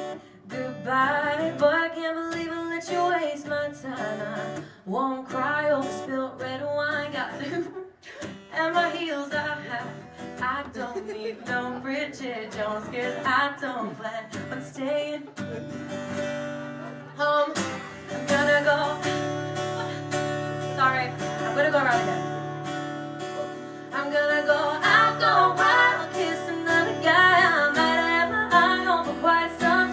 goodbye. Boy, I can't believe I let you waste my time. I won't cry over spilt red wine. Got new and my heels are high. I don't need no Bridget Jones, cause I don't plan on staying home. I'm gonna go. Sorry, I'm gonna go around again. I'm gonna go out, go wild, kiss another guy. I might have my eye on for quite some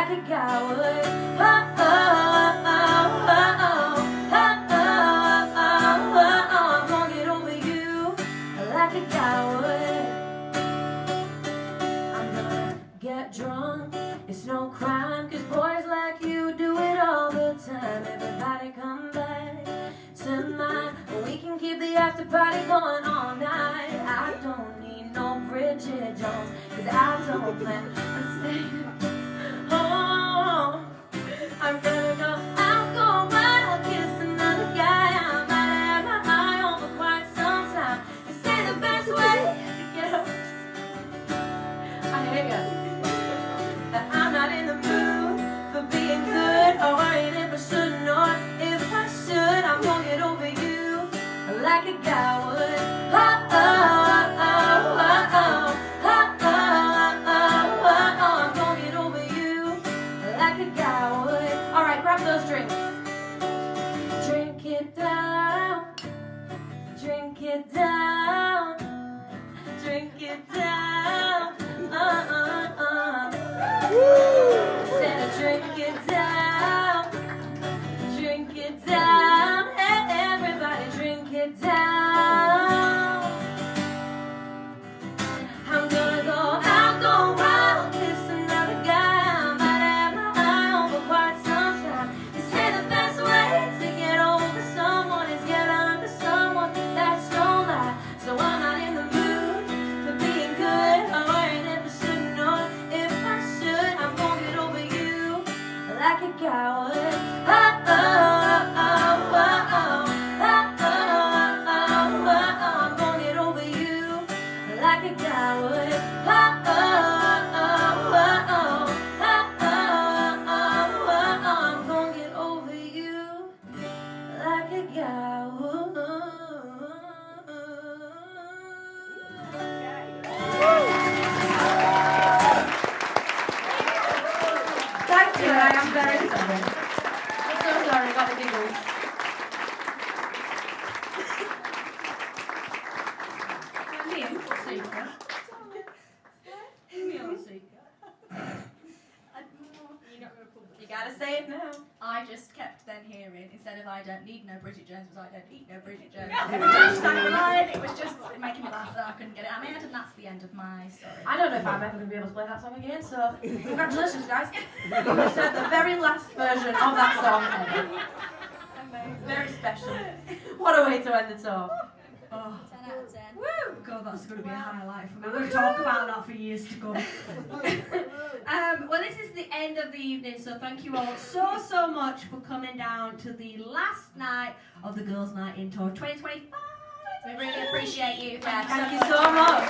like a guy would. Oh, oh, oh, oh, oh, oh, oh, oh, oh, I'm gonna get over you like a guy would. I'm gonna get drunk, it's no crime, 'cause boys like you do it all the time. Everybody come back tonight, we can keep the after party going all night. I don't need no Bridget Jones, 'cause I don't plan on staying home. I'm gonna go out, go wild, kiss another guy. I might have my eye on for quite some time. They say the best way to get up, I hear ya, that I'm not in the mood for being good, or ain't if I shouldn't, or if I should. I'm gonna get over you like a guy would. Oh, oh, oh, oh, oh, oh, oh, oh, oh, oh, I'm gonna get over you like a guy would. All right, grab those drinks. Drink it down, drink it down, drink it down. Said I drink it down, drink it down. Hey, everybody drink it down. I'm gonna go out, go wild, kiss another guy. I might have my eye on for quite some time. They say the best way to get over someone is get under someone. That's no lie. So I'm not in the mood for being good, or ain't if I shouldn't, or if I should. I'm gonna get over you like a guy would. Oh, oh, oh, oh, oh, oh, oh, oh, oh, oh, I'm gonna get over you like a guy would. Oh, oh, oh, oh, oh, oh, oh, oh, oh, I'm gonna get over you like a guy would. Thank you, I am very sorry. I'm so sorry, I got the giggles. You gotta say it now. I just kept then hearing, instead of I don't need no Bridget Jones, was I don't eat no Bridget Jones. Just sang the line, it was just making me laugh that I couldn't get it out of my head, and that's the end of my story. I don't know if I'm ever going to be able to play that song again, so congratulations, guys. You just heard the very last version of that song ever. Very special. What a way to end the tour. Oh. 10 out of 10. Woo! God, that's going to be a highlight for me. We're going to talk about that for years to come. Well, this is the end of the evening, so thank you all so much for coming down to the last night of the Girls' Night In Tour 2025. We really appreciate you. Yeah, thank you so much.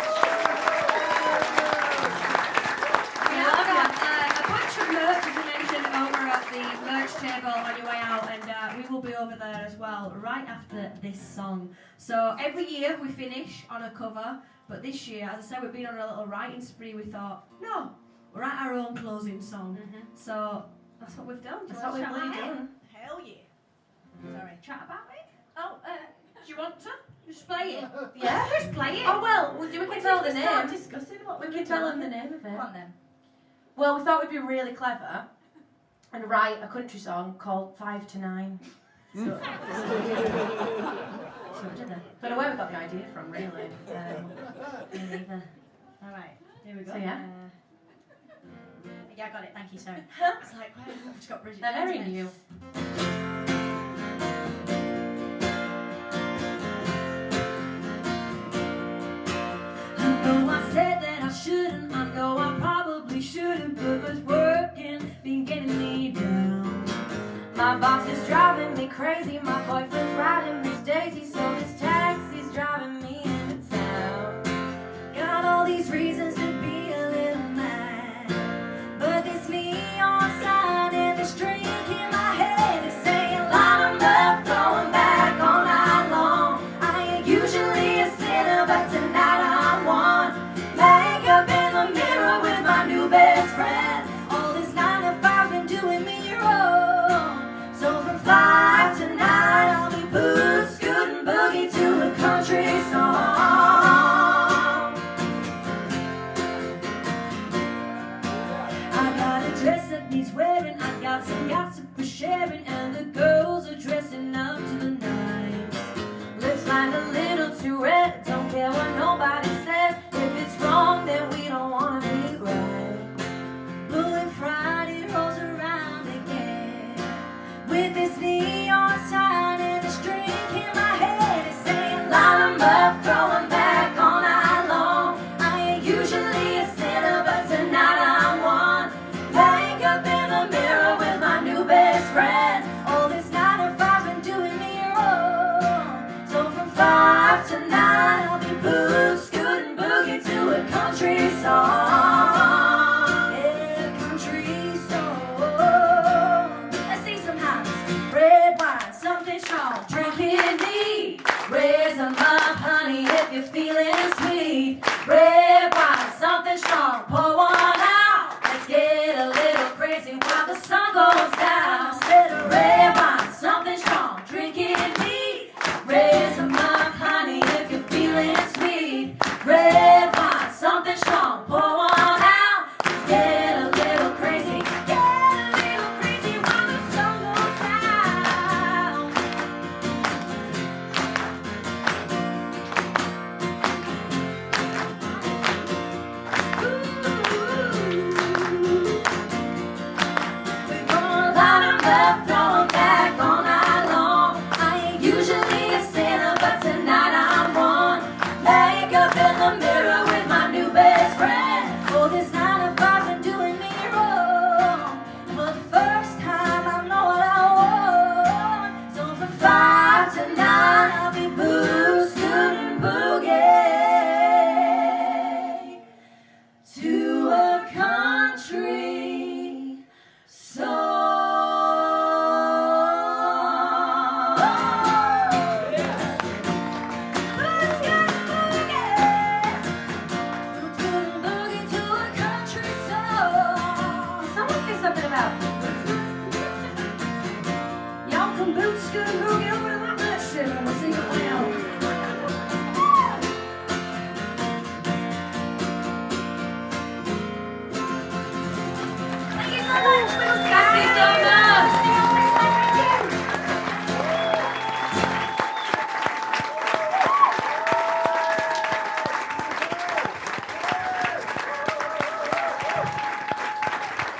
We have a bunch of merch, as we mentioned, over at the merch table on your way out, and we will be over there as well right after this song. So every year we finish on a cover, but this year, as I said, we've been on a little writing spree. We thought, no, we'll write our own closing song. So that's what we've done. That's what we've really done. Hell yeah. Sorry. Chat about it? Oh, Do you want to? Just play it. Yeah? Just play it. Oh, well, we can tell the start name. discussing what We can tell them the name of it. Come on then. Well, we thought we'd be really clever and write a country song called 5 to 9. So we did it. Don't know where we got the idea from, really. Me neither. Alright, here we go. So, yeah. Yeah, I got it, thank you, sorry. It's like, where have I just got Bridget They're Jones very in it? new. I know I said that I shouldn't, I know I probably shouldn't, but what's working been getting me down. My boss is driving me crazy, my boyfriend's riding Miss Daisy, so this taxi's driving me into town. Got all these reasons to be a little mad, but this neon sign and this drink in my head is saying line them up, throwing back all night long. I ain't usually a sinner, but tonight I'm one. Makeup in the mirror with my new best friend. All this 9 to 5 been doing me wrong. So from 5 to 9 I'll be boot scooting boogie to a country lots for sharing, and the girls are dressing up to the nines. Lips like a little too red, don't care what nobody says. If it's wrong, then we don't wanna be right. But when Friday rolls around again, with this neon sign and this drink in my head, it's saying line 'em up, throw 'em back all night long. I ain't usually a sinner, but tonight I'm one. Wake up in the mirror with my new best friend. All this 9 to 5 been doing me wrong. So from 5 to 9 I'll be boot scooting boogie to a country song. Yeah, country song. Let's see some hands. Red wine, something strong, drinking deep. Raise 'em up, honey, if you're feeling sweet. Red wine, something strong, pour one out. Let's get a little crazy while the sun goes down. Instead of red wine, something strong, drinking deep. Raise 'em up, honey, if you're feeling sweet. Red wine, something strong, pour one out. Let's get a little crazy, while the sun goes down. We're gonna line 'em up, throw 'em back all night long. I ain't usually a sinner, but tonight I'm one. Make up in the mirror with my new best friend. Oh, this 9 to 5 been doing me wrong. For the first time, I know what I want. So from 5 to 9, I'll be boot scooting boogie to a country song. Boot scooting boogie to a country song. Someone say something about Y'all can boot scoot and boogie over to that bullshit and we'll sing it loud. Thank you so much. We'll see